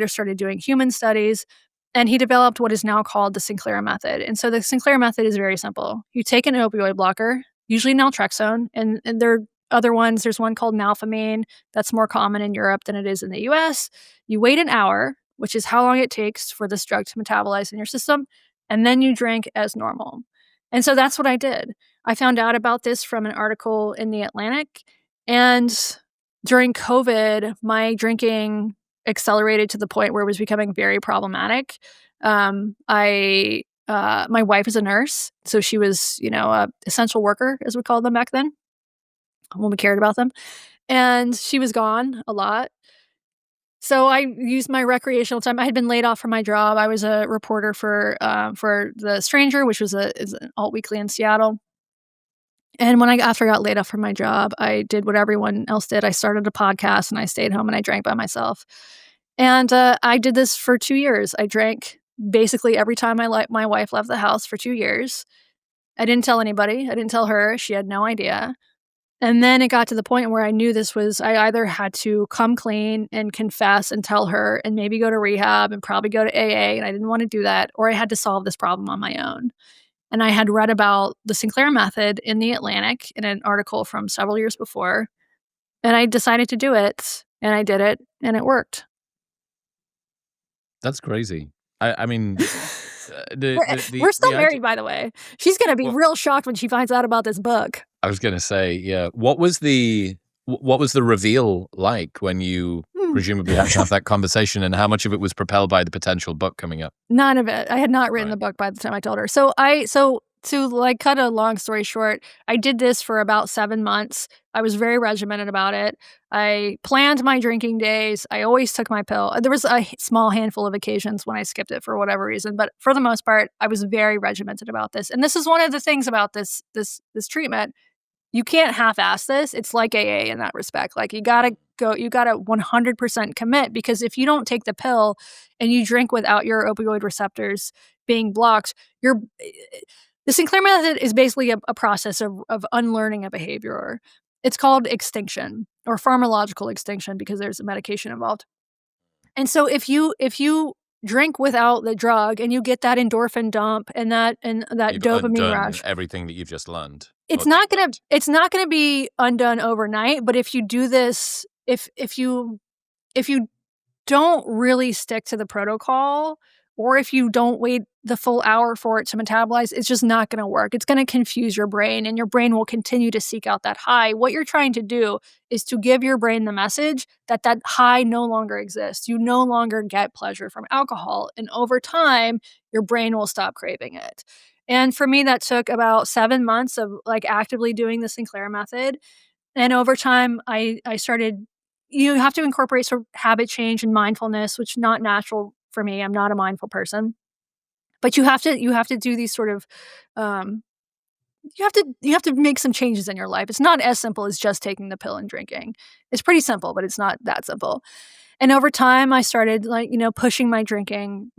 started doing human studies, and he developed what is now called the Sinclair method. And so the Sinclair method is very simple. You take an opioid blocker, usually naltrexone, and there are other ones. There's one called nalphamine that's more common in Europe than it is in the US. You wait an hour, which is how long it takes for this drug to metabolize in your system, and then you drink as normal. And so that's what I did. I found out about this from an article in The Atlantic, and during COVID, my drinking accelerated to the point where it was becoming very problematic. My wife is a nurse, so she was, a essential worker, as we called them back then, when we cared about them, and she was gone a lot. So I used my recreational time. I had been laid off from my job. I was a reporter for The Stranger, which is an alt weekly in Seattle. And after I got laid off from my job, I did what everyone else did. I started a podcast and I stayed home and I drank by myself. And I did this for 2 years. I drank basically every time my wife left the house for 2 years. I didn't tell anybody. I didn't tell her. She had no idea. And then it got to the point where I knew I either had to come clean and confess and tell her and maybe go to rehab and probably go to AA, and I didn't want to do that, or I had to solve this problem on my own. And I had read about the Sinclair method in The Atlantic in an article from several years before, and I decided to do it, and I did it, and it worked. That's crazy. I mean, We're still the idea. married, by the way. She's gonna be Well, real shocked when she finds out about this book. I was gonna say, yeah. What was the reveal like when you Hmm. presumably had to have that conversation, and how much of it was propelled by the potential book coming up? None of it. I had not written Right. the book by the time I told her. So to, like, cut a long story short, I did this for about 7 months. I was very regimented about it. I planned my drinking days. I always took my pill. There was a small handful of occasions when I skipped it for whatever reason, but for the most part, I was very regimented about this. And this is one of the things about this treatment. You can't half-ass this. It's like AA in that respect. Like, you gotta 100% commit, because if you don't take the pill and you drink without your opioid receptors being blocked, the Sinclair method is basically a process of unlearning a behavior. It's called extinction or pharmacological extinction because there's a medication involved. And so if you drink without the drug and you get that endorphin dump and that You've dopamine undone rush, everything that you've just learned it's or not just gonna learned. it's not gonna be undone overnight, but if you do this, if you don't really stick to the protocol, or if you don't wait the full hour for it to metabolize, it's just not gonna work. It's gonna confuse your brain, and your brain will continue to seek out that high. What you're trying to do is to give your brain the message that that high no longer exists. You no longer get pleasure from alcohol, and over time, your brain will stop craving it. And for me, that took about 7 months of, like, actively doing the Sinclair method, and over time, I started. You have to incorporate sort of habit change and mindfulness, which not natural for me. I'm not a mindful person, but you have to do these sort of, um, you have to make some changes in your life. It's not as simple as just taking the pill and drinking. It's pretty simple, but it's not that simple. And over time, I started, like, pushing my drinking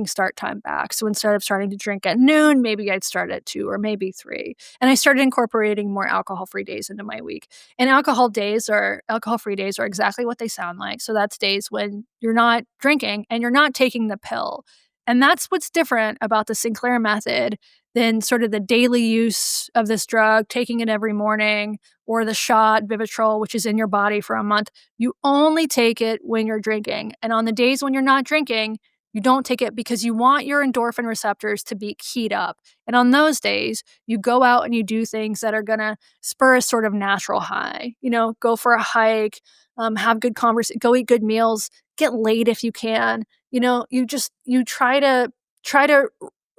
start time back. So instead of starting to drink at noon, maybe I'd start at 2 or maybe 3. And I started incorporating more alcohol-free days into my week. And alcohol-free days are exactly what they sound like. So that's days when you're not drinking and you're not taking the pill. And that's what's different about the Sinclair method than sort of the daily use of this drug, taking it every morning, or the shot Vivitrol, which is in your body for a month. You only take it when you're drinking. And on the days when you're not drinking, you don't take it because you want your endorphin receptors to be keyed up. And on those days, you go out and you do things that are going to spur a sort of natural high. Go for a hike, have good conversation, go eat good meals, get laid if you can. You try to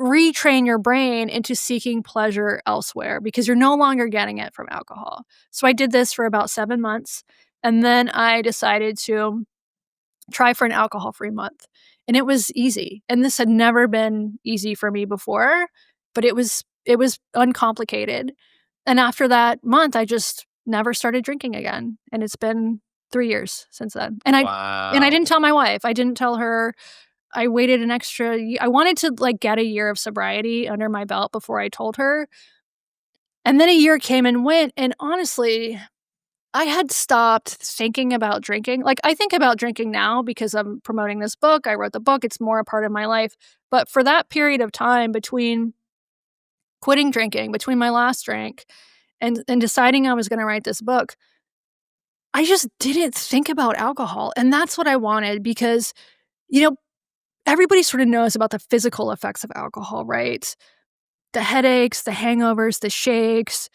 retrain your brain into seeking pleasure elsewhere because you're no longer getting it from alcohol. So I did this for about 7 months, and then I decided to try for an alcohol-free month, and it was easy, and this had never been easy for me before, but it was uncomplicated, and after that month, I just never started drinking again, and it's been 3 years since then, and I Wow. didn't tell my wife. I didn't tell her. I waited an extra I wanted to, like, get a year of sobriety under my belt before I told her, and then a year came and went, and honestly, I had stopped thinking about drinking. Like, I think about drinking now because I'm promoting this book. I wrote the book, it's more a part of my life, but for that period of time between quitting drinking, between my last drink, and deciding I was gonna write this book, I just didn't think about alcohol, and that's what I wanted because, you know, everybody sort of knows about the physical effects of alcohol, right? The headaches, the hangovers, the shakes.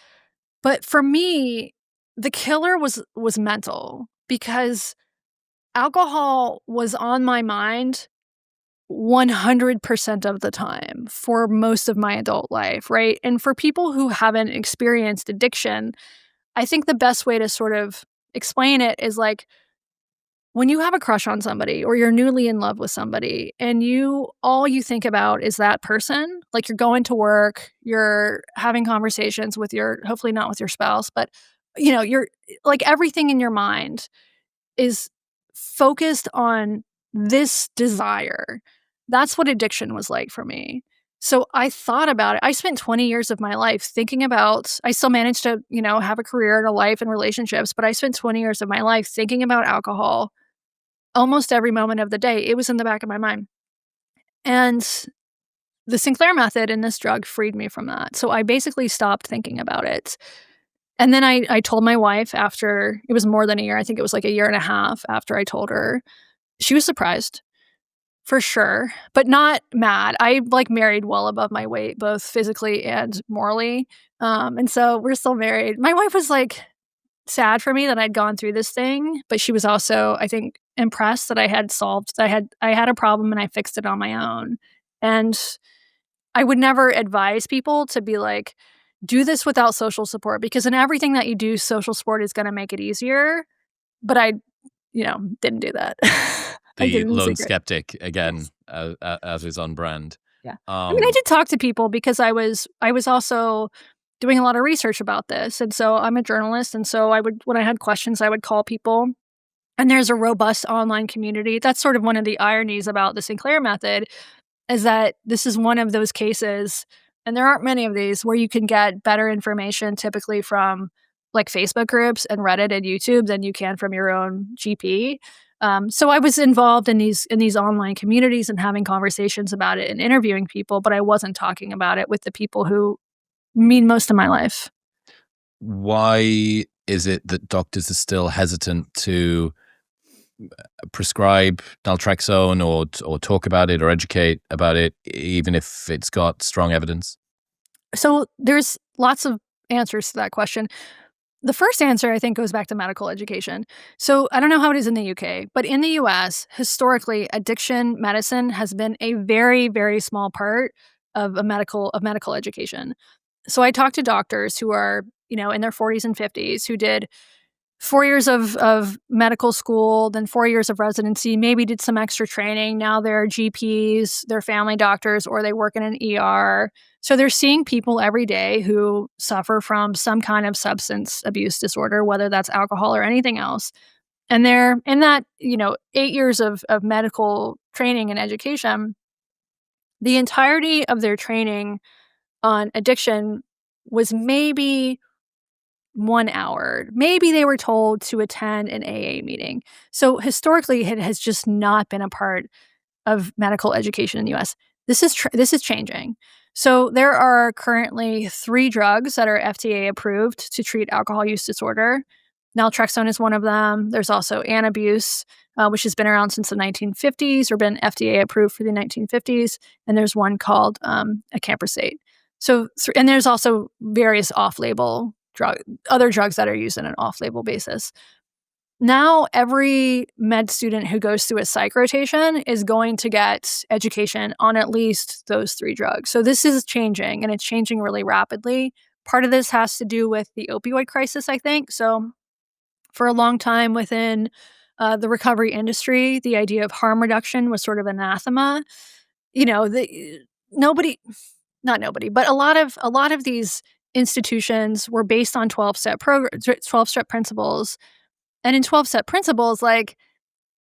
But for me, the killer was mental because alcohol was on my mind 100% of the time for most of my adult life, right? And for people who haven't experienced addiction, I think the best way to sort of explain it is like when you have a crush on somebody or you're newly in love with somebody and all you think about is that person, like you're going to work, you're having conversations with your hopefully not with your spouse, but you're like everything in your mind is focused on this desire. That's what addiction was like for me. So I thought about it. I spent 20 years of my life thinking about I still managed to, have a career and a life and relationships, but I spent 20 years of my life thinking about alcohol almost every moment of the day. It was in the back of my mind. And the Sinclair method and this drug freed me from that. So I basically stopped thinking about it. And then I told my wife after it was more than a year, I think it was like a year and a half after I told her. She was surprised, for sure, but not mad. I, like, married well above my weight, both physically and morally, and so we're still married. My wife was, like, sad for me that I'd gone through this thing, but she was also, I think, impressed that I had a problem and I fixed it on my own, and I would never advise people to be like, "Do this without social support," because in everything that you do, social support is gonna make it easier, but I, didn't do that. I did The it in lone secret. skeptic again, Yes. as is on brand. Yeah. I mean, I Um, did talk to people because I was also doing a lot of research about this, and so I'm a journalist, and so I would when I had questions, I would call people, and there's a robust online community. That's sort of one of the ironies about the Sinclair method is that this is one of those cases, and there aren't many of these, where you can get better information typically from, like, Facebook groups and Reddit and YouTube than you can from your own GP. So I was involved in these online communities and having conversations about it and interviewing people, but I wasn't talking about it with the people who mean most of my life. why is it that doctors are still hesitant to prescribe naltrexone or talk about it or educate about it, even if it's got strong evidence? So there's lots of answers to that question. The first answer, I think, goes back to medical education. So I don't know how it is in the UK, but in the US, historically, addiction medicine has been a very, very small part of medical education. So I talked to doctors who are, in their 40s and 50s who did 4 years of medical school, then 4 years of residency, maybe did some extra training. Now they're GPs, they're family doctors, or they work in an ER. So they're seeing people every day who suffer from some kind of substance abuse disorder, whether that's alcohol or anything else. And they're in that, 8 years of medical training and education, the entirety of their training on addiction was maybe 1 hour. Maybe they were told to attend an AA meeting. So historically, it has just not been a part of medical education in the US. This is changing. So there are currently 3 drugs that are FDA approved to treat alcohol use disorder. Naltrexone is one of them. There's also Antabuse, which has been around since the 1950s or been FDA approved for the 1950s, and there's one called, acamprosate. So, and there's also various off-label other drugs that are used on an off-label basis. Now, every med student who goes through a psych rotation is going to get education on at least those 3 drugs. So this is changing, and it's changing really rapidly. Part of this has to do with the opioid crisis, I think. So for a long time within the recovery industry, the idea of harm reduction was sort of anathema. Nobody, not nobody, but a lot of these institutions were based on 12-step principles, and in 12-step principles, like,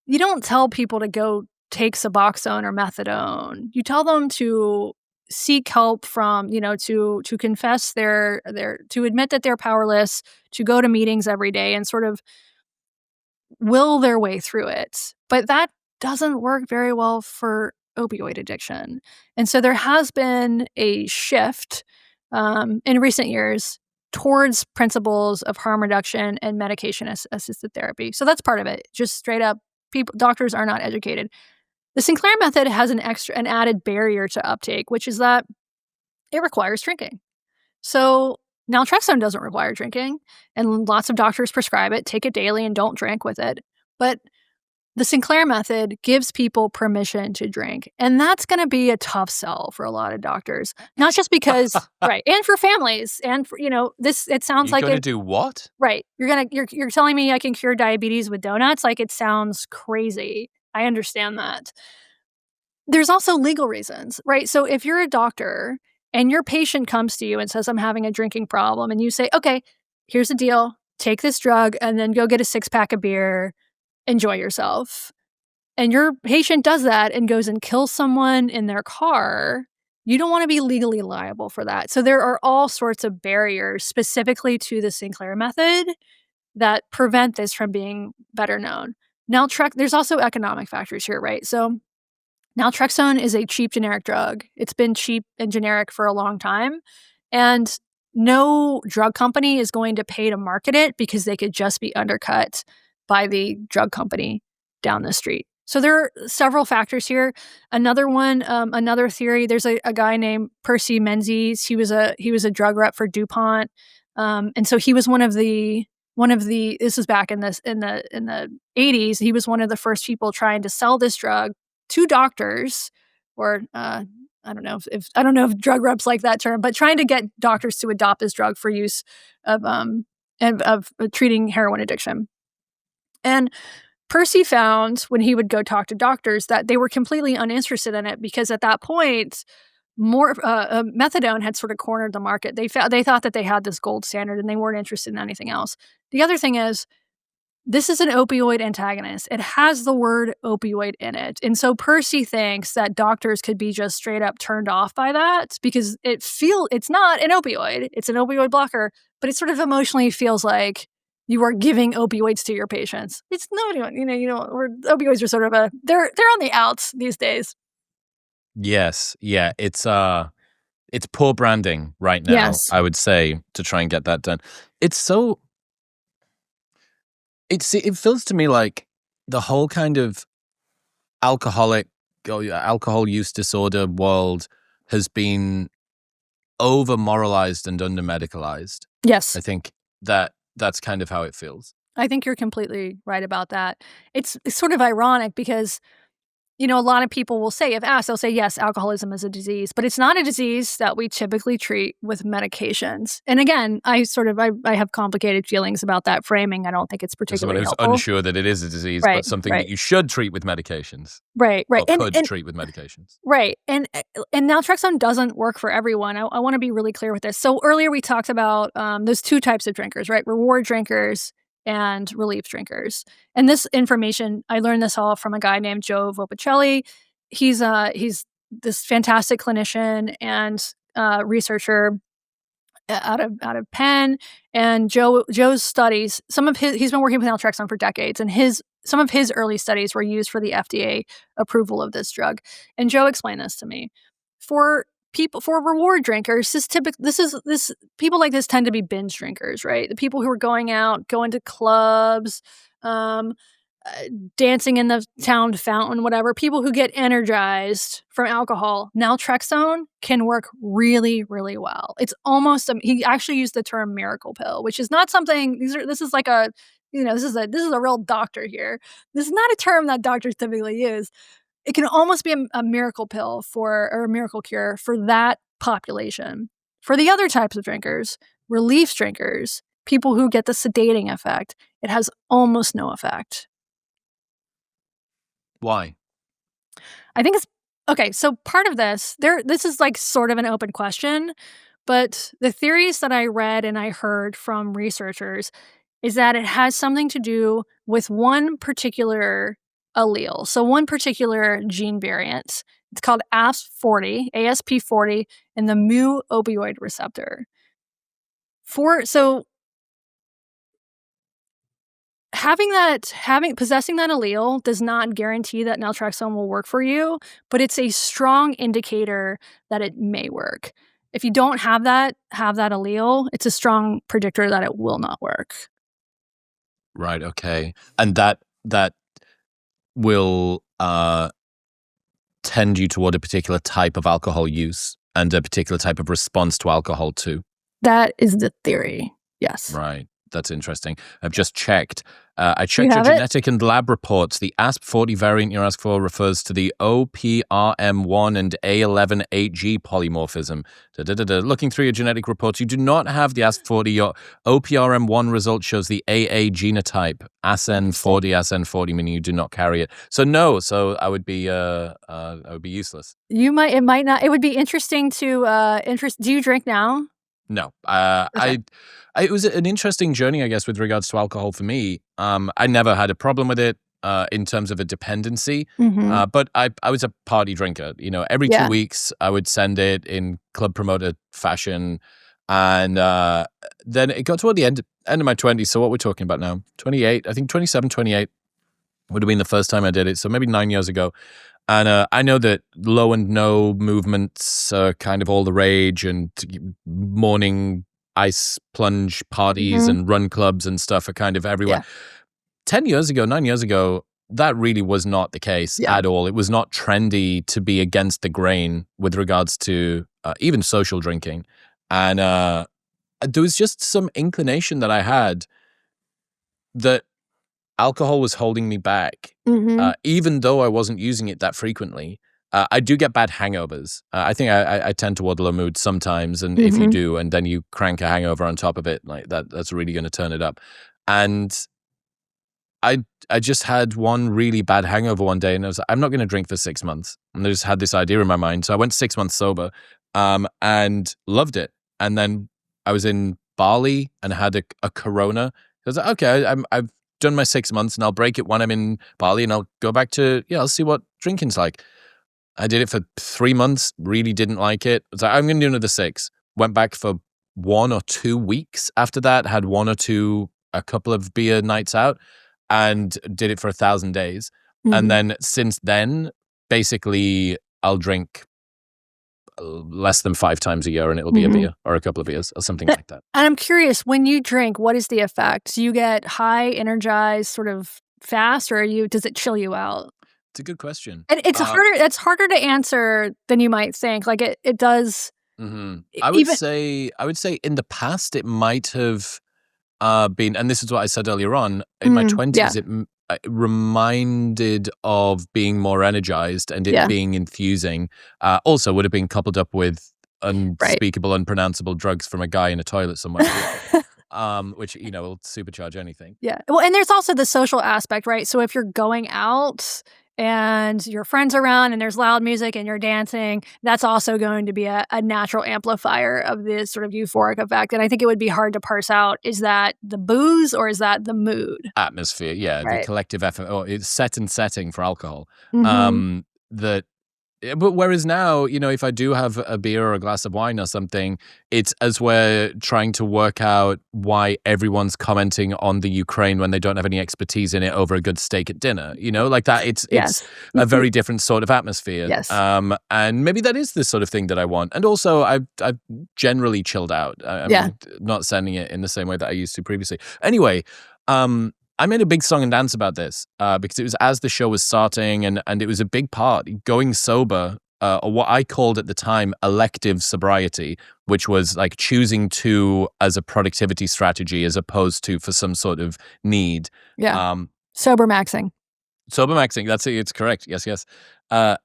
you don't tell people to go take Suboxone or methadone. You tell them to seek help from, to confess their to admit that they're powerless, to go to meetings every day and sort of will their way through it. But that doesn't work very well for opioid addiction. And so there has been a shift in recent years towards principles of harm reduction and medication assisted therapy. So that's part of it. Just straight up, doctors are not educated. The Sinclair method has an added barrier to uptake, which is that it requires drinking. So naltrexone doesn't require drinking, and lots of doctors prescribe it, take it daily, and don't drink with it. But The Sinclair method gives people permission to drink, and that's gonna be a tough sell for a lot of doctors. Not just because right, and for families, and for, this it sounds You're like gonna it do what? right. You're telling me I can cure diabetes with donuts? Like, it sounds crazy. I understand that. There's also legal reasons, right? So if you're a doctor and your patient comes to you and says, "I'm having a drinking problem," and you say, "Okay, here's the deal. Take this drug and then go get a six-pack of beer. Enjoy yourself." And your patient does that and goes and kills someone in their car, you don't wanna be legally liable for that. So there are all sorts of barriers specifically to the Sinclair method that prevent this from being better known. There's also economic factors here, right? So naltrexone is a cheap generic drug. It's been cheap and generic for a long time, and no drug company is going to pay to market it because they could just be undercut by the drug company down the street. So there are several factors here. Another one, another theory. There's a guy named Percy Menzies. He was a drug rep for DuPont, and so he was one of the. This was back in the 80s. He was one of the first people trying to sell this drug to doctors, or I don't know if drug reps like that term, but trying to get doctors to adopt this drug for use of treating heroin addiction. And Percy found when he would go talk to doctors that they were completely uninterested in it because at that point, more methadone had sort of cornered the market. They thought that they had this gold standard and they weren't interested in anything else. The other thing is, this is an opioid antagonist. It has the word opioid in it. And so Percy thinks that doctors could be just straight up turned off by that because it's not an opioid. It's an opioid blocker, but it sort of emotionally feels like you are giving opioids to your patients. It's nobody, opioids are sort of they're on the outs these days. Yes. Yeah. It's poor branding right now, Yes. I would say, to try and get that done. It feels to me like the whole kind of alcohol use disorder world has been over moralized and under medicalized. Yes. I think that's kind of how it feels. I think you're completely right about that. It's sort of ironic because a lot of people will say, if asked, they'll say, yes, alcoholism is a disease, but it's not a disease that we typically treat with medications. And again, I have complicated feelings about that framing. I don't think it's particularly helpful. helpful. Unsure that it is a disease, right, but something right. that you should treat with medications. Right. Or could treat with medications. Right. And naltrexone doesn't work for everyone. I want to be really clear with this. So earlier we talked about those two types of drinkers, right? Reward drinkers and relief drinkers. And this information, I learned this all from a guy named Joe Vopicelli. He's this fantastic clinician and researcher out of Penn. And Joe's studies, he's been working with naltrexone for decades, and some of his early studies were used for the FDA approval of this drug. And Joe explained this to me. For reward drinkers, people like this tend to be binge drinkers, right? The people who are going to clubs, dancing in the town fountain, whatever. People who get energized from alcohol. Naltrexone can work really, really well. It's almost he actually used the term miracle pill, which is not something. This is like a this is a real doctor here. This is not a term that doctors typically use. It can almost be a miracle pill or a miracle cure for that population. For the other types of drinkers, relief drinkers, people who get the sedating effect, it has almost no effect. Why? I think it's okay. So part of this is like sort of an open question, but the theories that I read and I heard from researchers is that it has something to do with one particular allele. So one particular gene variant. It's called ASP40 in the mu opioid receptor. Possessing that allele does not guarantee that naltrexone will work for you, but it's a strong indicator that it may work. If you don't have that allele, it's a strong predictor that it will not work. Right. Okay. And that will tend you toward a particular type of alcohol use and a particular type of response to alcohol too. That is the theory. Yes. Right. That's interesting. I've just checked. I Do you checked your have it? genetic and lab reports. The ASP40 variant you're asking for refers to the OPRM1 and A11-8G polymorphism. Looking through your genetic reports, you do not have the ASP40. Your OPRM1 result shows the AA genotype, ASN40, ASN40, meaning you do not carry it. So no, so I would be useless. It might not. It would be interesting to do you drink now? No, Okay. it was an interesting journey, I guess, with regards to alcohol for me. I never had a problem with it in terms of a dependency, Mhm. but I was a party drinker. You know, every 2 Yeah. weeks I would send it in club promoter fashion, and then it got toward the end of my 20s. So what we're talking about now, 28, I think 27, 28 would have been the first time I did it. So maybe 9 years ago. And I know that low and no movements are kind of all the rage, and morning ice plunge parties Mhm. and run clubs and stuff are kind of everywhere. Yeah. 10 years ago, 9 years ago, that really was not the case Yeah. at all. It was not trendy to be against the grain with regards to even social drinking. And there was just some inclination that I had that alcohol was holding me back, Mhm. even though I wasn't using it that frequently. I do get bad hangovers. I think I tend toward low mood sometimes, and if you Mhm. do, and then you crank a hangover on top of it, like that's really going to turn it up. And I I just had one really bad hangover one day, and I was like, I'm not going to drink for 6 months. And I just had this idea in my mind, so I went 6 months sober, and loved it. And then I was in Bali and had a Corona. I was like, okay, I've done my 6 months, and I'll break it when I'm in Bali, and I'll go back to I'll see what drinking's like. I did it for 3 months, really didn't like it. I was like, I'm going to do another 6. Went back for 1 or 2 weeks after that, had a couple of beer nights out, and did it for 1,000 days. And Mhm. then since then, basically, I'll drink less than 5 times a year, and it'll be a Mhm. beer or a couple of beers or something A like that. and I'm curious, when you drink, what is the effect? Do you get high, energized, sort of fast, or does it chill you out? It's a good question. And it's harder to answer than you might think, like, it does I would even say in the past it might have been, and this is what I said earlier on, in my Mhm. Yeah. 20s, it reminded of being more energized and it Yeah. being enthusing. Also, would have been coupled up with Right. unspeakable, unpronounceable drugs from a guy in a toilet somewhere as well, which, will supercharge anything. Yeah. Well, and there's also the social aspect, right? So if you're going out and your friends around and there's loud music and you're dancing, that's also going to be a natural amplifier of this sort of euphoric effect. And I think it would be hard to parse out, is that the booze or is that the mood? Atmosphere, yeah, the Right. collective effort, or it's set and setting for alcohol. Mhm. That But whereas now, if I do have a beer or a glass of wine or something, it's as we're trying to work out why everyone's commenting on the Ukraine when they don't have any expertise in it over a good steak at dinner, like that. It's Yes. a very different sort of atmosphere. Yes. And maybe that is the sort of thing that I want. And also, I've generally chilled out. I Yeah. mean, not sending it in the same way that I used to previously. Anyway, I made a big song and dance about this because it was as the show was starting, and it was a big part going sober, or what I called at the time elective sobriety, which was like choosing to as a productivity strategy as opposed to for some sort of need. Yeah. Um, Sober maxing. Sober maxing, that's it. It's correct. Yes, yes. Uh,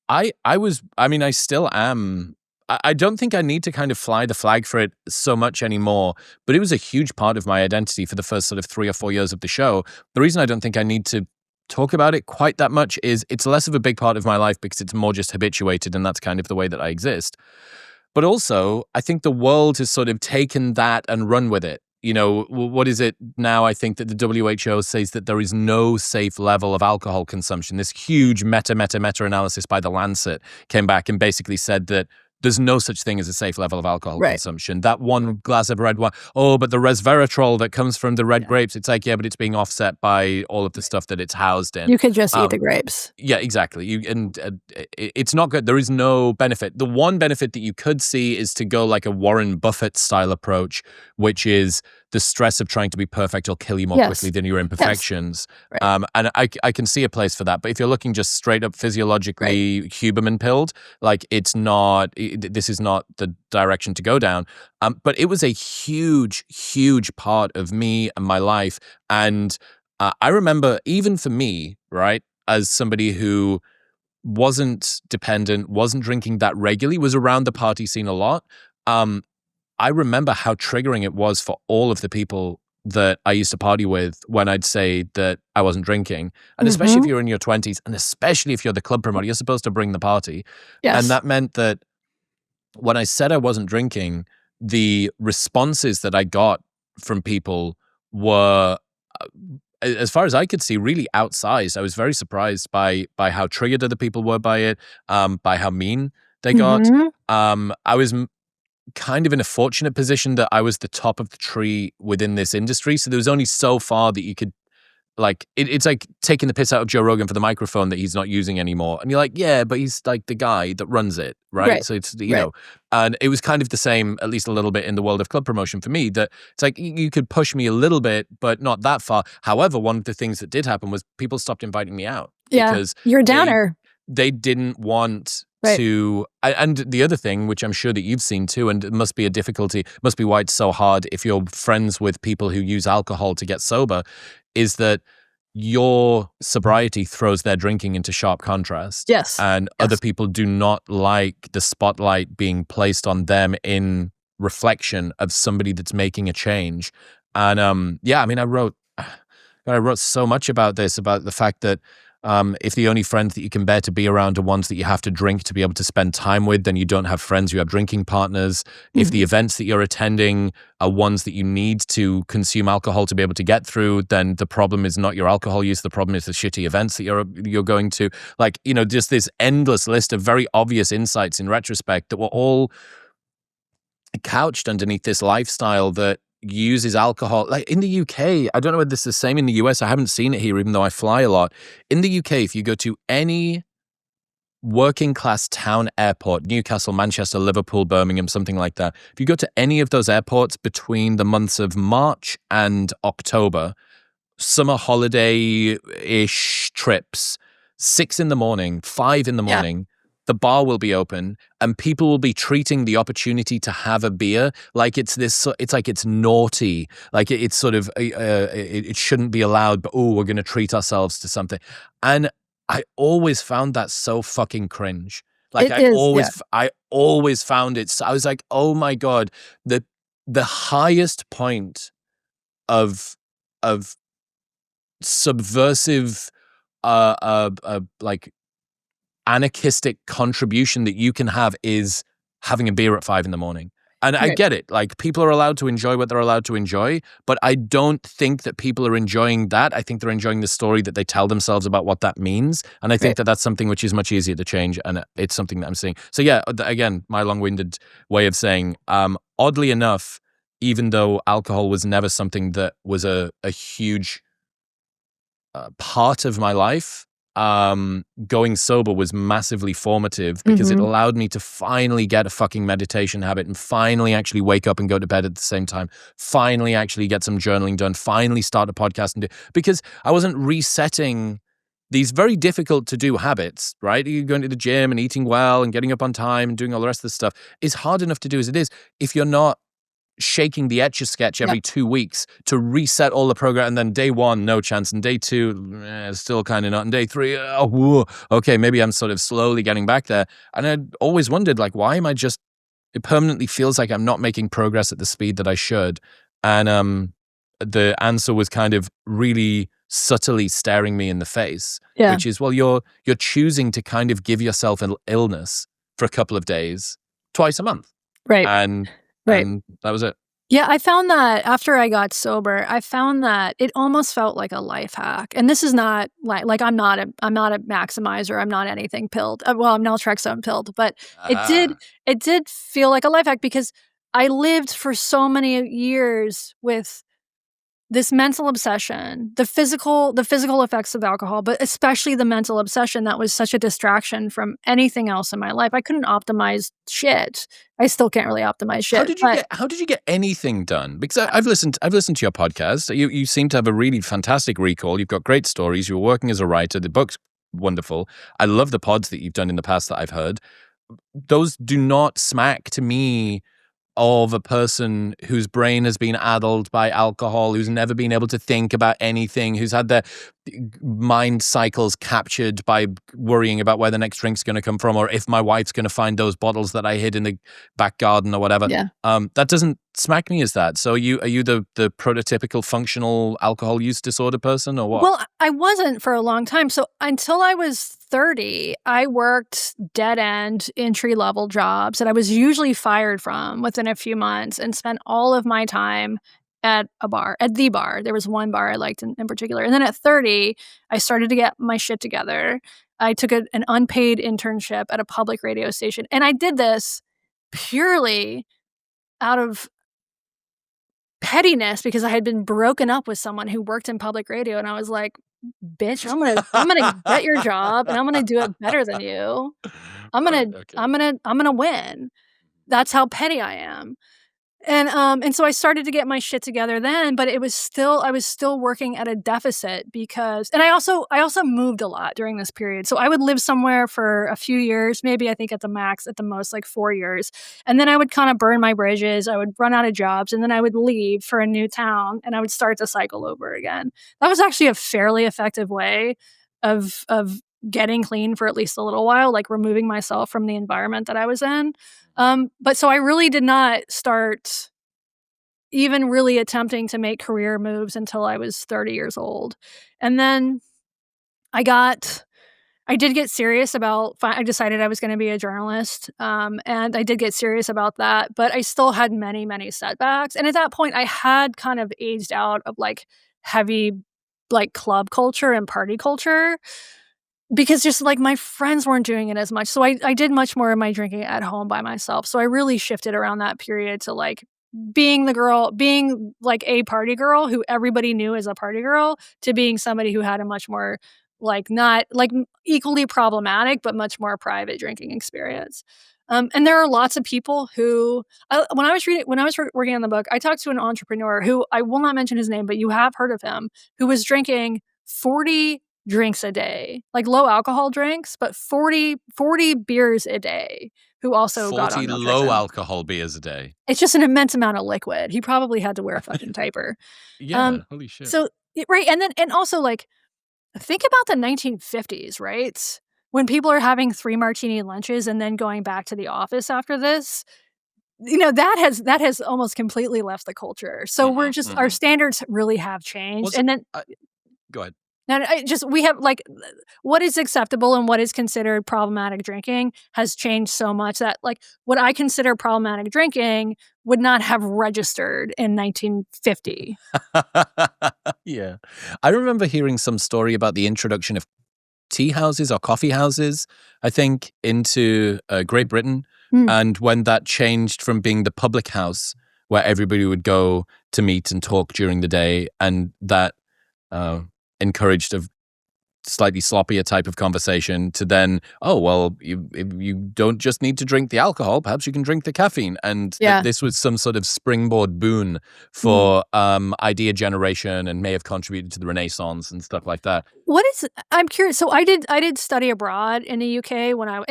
I still am. I don't think I need to kind of fly the flag for it so much anymore, but it was a huge part of my identity for the first sort of 3 or 4 years of the show. The reason I don't think I need to talk about it quite that much is it's less of a big part of my life because it's more just habituated, and that's kind of the way that I exist. But also, I think the world has sort of taken that and run with it. What is it now? I think that the WHO says that there is no safe level of alcohol consumption. This huge meta analysis by the Lancet came back and basically said that there's no such thing as a safe level of alcohol Right. consumption. That one glass of red wine, but the resveratrol that comes from the red Yeah. grapes, it's like, yeah, but it's being offset by all of the stuff that it's housed in. You could just eat the grapes. Yeah, exactly. It's not good. There is no benefit. The one benefit that you could see is to go like a Warren Buffett style approach, which is the stress of trying to be perfect will kill you more quickly Yes. than your Yes. imperfections. Right. And I can see a place for that. But if you're looking just straight up Right. physiologically Huberman pilled, like this is not the direction to go down. But it was a huge, huge part of me and my life. And I remember, even for me, right, as somebody who wasn't dependent, wasn't drinking that regularly, was around the party scene a lot. I remember how triggering it was for all of the people that I used to party with when I'd say that I wasn't drinking. And especially if Mhm. you're in your 20s, and especially if you're the club promoter, you're supposed to bring the party. And Yes. that meant that when I said I wasn't drinking, the responses that I got from people were, as far as I could see, really outsized. I was very surprised by how triggered other people were by it, by how mean they got. Mhm. I was kind of in a fortunate position that I was the top of the tree within this industry. So there was only so far that you could, like, it's like taking the piss out of Joe Rogan for the microphone that he's not using anymore. And you're like, yeah, but he's like the guy that runs it, right? Right. So it's, Right. and it was kind of the same, at least a little bit in the world of club promotion for me, that it's like you could push me a little bit, but not that far. However, one of the things that did happen was people stopped inviting me out Yeah. because You're a they downer. they didn't want Right. to. And the other thing, which I'm sure that you've seen too, and it must be a difficulty, must be why it's so hard if you're friends with people who use alcohol to get sober, is that your sobriety throws their drinking into sharp contrast. Yes. And other Yes. people do not like the spotlight being placed on them in reflection of somebody that's making a change. And yeah, I mean, I wrote so much about this, about the fact that if the only friends that you can bear to be around are ones that you have to drink to be able to spend time with, then you don't have friends, you have drinking partners. If the Mhm. events that you're attending are ones that you need to consume alcohol to be able to get through, then the problem is not your alcohol use, the problem is the shitty events that you're going to. Like, just this endless list of very obvious insights in retrospect that were all couched underneath this lifestyle that uses alcohol. Like in the UK, I don't know whether this is the same in the US. I haven't seen it here, even though I fly a lot. In the UK, if you go to any working class town airport, Newcastle, Manchester, Liverpool, Birmingham, something like that, if you go to any of those airports between the months of March and October, summer holiday-ish trips, 6 in the morning, 5 in the Yeah. morning, the bar will be open and people will be treating the opportunity to have a beer like it's like it's naughty. Like it's sort of, it shouldn't be allowed, but we're going to treat ourselves to something. And I always found that so fucking cringe. Like It is. Yeah. I always found it. I was like, oh my God, the highest point of, of subversive, like anarchistic contribution that you can have is having a beer at 5 in the morning. And I Right. get it. Like, people are allowed to enjoy what they're allowed to enjoy, but I don't think that people are enjoying that. I think they're enjoying the story that they tell themselves about what that means. And I think Right. that that's something which is much easier to change. And it's something that I'm seeing. So yeah, again, my long-winded way of saying, oddly enough, even though alcohol was never something that was a huge part of my life, going sober was massively formative because it Mhm. allowed me to finally get a fucking meditation habit and finally actually wake up and go to bed at the same time, finally actually get some journaling done, finally start a podcast because I wasn't resetting these very difficult to do habits, right? You going to the gym and eating well and getting up on time and doing all the rest of the stuff is hard enough to do as it is if you're not shaking the Etch-a-Sketch Yep. every 2 weeks to reset all the program. And then day 1, no chance. And day 2, still kind of not. And day 3, okay, maybe I'm sort of slowly getting back there. And I always wondered, like, why am I just, it permanently feels like I'm not making progress at the speed that I should. And the answer was kind of really subtly staring me in the face, Yeah. which is, well, you're choosing to kind of give yourself an illness for a couple of days, twice a month. Right. And Right. that was it. Yeah, I found that after I got sober, I found that it almost felt like a life hack. And this is not like I'm not a maximizer, I'm not anything pilled. Well, I'm naltrexone pilled, but it did Ah. it did feel like a life hack because I lived for so many years with this mental obsession, the physical effects of alcohol, but especially the mental obsession that was such a distraction from anything else in my life. I couldn't optimize shit. I still can't really optimize shit, but How did you get anything done? Because I've listened to your podcast. You seem to have a really fantastic recall. You've got great stories. You were working as a writer. The book's wonderful. I love the pods that you've done in the past that I've heard. Those do not smack to me of a person whose brain has been addled by alcohol, who's never been able to think about anything, who's had their mind cycles captured by worrying about where the next drink's going to come from, or if my wife's going to find those bottles that I hid in the back garden or whatever. yeah. That doesn't smack me as that. So are you the prototypical functional alcohol use disorder person, or what? Well, I wasn't for a long time. So until I was 30, I worked dead end entry-level jobs that I was usually fired from within a few months and spent all of my time at a bar, at the bar. There was one bar I liked in particular. And then at 30, I started to get my shit together. I took an unpaid internship at a public radio station. And I did this purely out of pettiness because I had been broken up with someone who worked in public radio, and I was like, "Bitch, I'm gonna get your job, and I'm gonna do it better than you. I'm Right. gonna Okay. I'm gonna win." That's how petty I am. And so I started to get my shit together then, but I was still working at a deficit because and I also moved a lot during this period. So I would live somewhere for a few years, maybe I think at the max, at the most, like 4 years. And then I would kinda burn my bridges, I would run out of jobs, and then I would leave for a new town, and I would start the cycle over again. That was actually a fairly effective way of getting clean for at least a little while, like removing myself from the environment that I was in. But so I really did not start even really attempting to make career moves until I was 30 years old. And then I got I did get serious about I decided I was gonna be a journalist, and I did get serious about that, but I still had many, many setbacks, and at that point, I had kind of aged out of, like, heavy, like, club culture and party culture because just, like, my friends weren't doing it as much, so I did much more of my drinking at home by myself, so I really shifted around that period to, like, being, like, a party girl who everybody knew as a party girl to being somebody who had a much more, like, not like, equally problematic, but much more private drinking experience. And there are lots of people who when I was working on the book, I talked to an entrepreneur who I will not mention his name, but you have heard of him, who was drinking 40 drinks a day, like low alcohol drinks, but 40 beers a day, who also got 40 on low nutrition. alcohol beers a day. It's just an immense amount of liquid. He probably had to wear a fucking diaper. Yeah, Um, holy shit. so right, and also, like, think about the 1950s, right? When people are having 3 martini lunches and then going back to the office after this, that has almost completely left the culture. So we're Mhm, just our mhm. standards really have changed, Was and then Go ahead. and I just we have, like, what is acceptable and what is considered problematic drinking has changed so much that, like, what I consider problematic drinking would not have registered in 1950. Yeah. I remember hearing some story about the introduction of tea houses or coffee houses, I think, into Great Britain. Mm, And when that changed from being the public house where everybody would go to meet and talk during the day, and that uh, encouraged a slightly sloppier type of conversation, to then, oh, well, you don't just need to drink the alcohol, perhaps you can drink the caffeine. And yeah. this was some sort of springboard boon Mm. for idea generation, and may have contributed to the Renaissance and stuff like that. What is I'm curious. So I did study abroad in the UK when I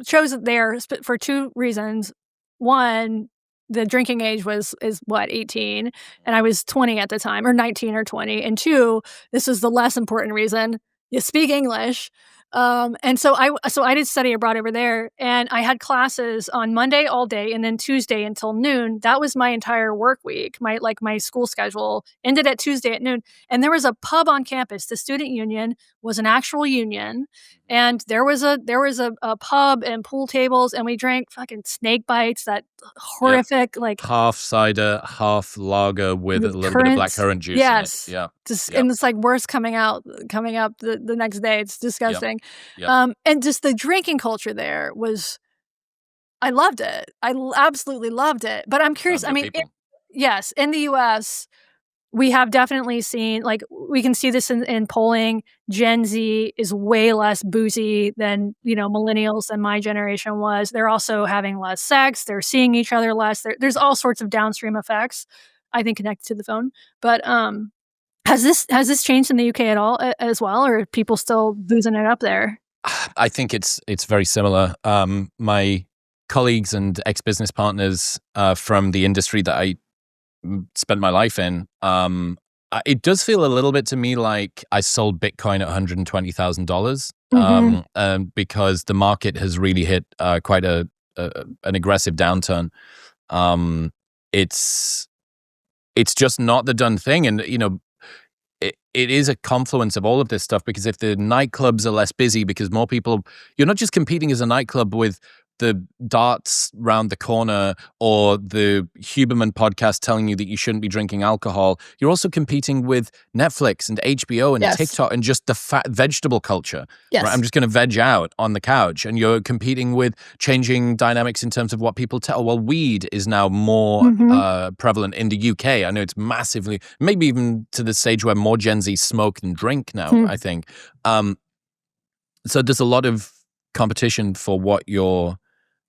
chose it there for 2 reasons. One, the drinking age is what, 18, and I was 20 at the time, or 19 or 20, and 2, this was the less important reason, you speak English. And so I did study abroad over there, and I had classes on Monday all day and then Tuesday until noon. That was my entire work week. My school schedule ended at Tuesday at noon. And there was a pub on campus. The student union was an actual union, and there was a pub and pool tables, and we drank fucking snake bites, that Yep. horrific, like, Half cider, half lager with a with little bit of black currants. currant juice in it. Yes. Yeah. Just Yep. and it's, like, worse coming up the next day. It's Yep. disgusting. Yep. And just the drinking culture there was I loved it. Absolutely loved it. But I'm curious, Sounds I like mean, people. yes, in the US, we have definitely seen, like, we can see this in polling. Gen Z is way less boozy than, millennials than my generation was. They're also having less sex. They're seeing each other less. There's all sorts of downstream effects, I think, connected to the phone. But, has this changed in the UK at all as well, or are people still boozing it up there? I think it's very similar. My colleagues and ex-business partners from the industry that I spent my life in, it does feel a little bit to me like I sold Bitcoin at $120,000 because the market has really hit quite an aggressive downturn. It's just not the done thing, and it is a confluence of all of this stuff, because if the nightclubs are less busy because more people, you're not just competing as a nightclub with the darts round the corner or the Huberman podcast telling you that you shouldn't be drinking alcohol. You're also competing with Netflix and HBO and TikTok and just the fat vegetable culture. Yes. Right? I'm just going to veg out on the couch. And you're competing with changing dynamics in terms of what people tell. Well, weed is now more prevalent in the UK. I know it's massively, maybe even to the stage where more Gen Z smoke than drink now, I think. So there's a lot of competition for what your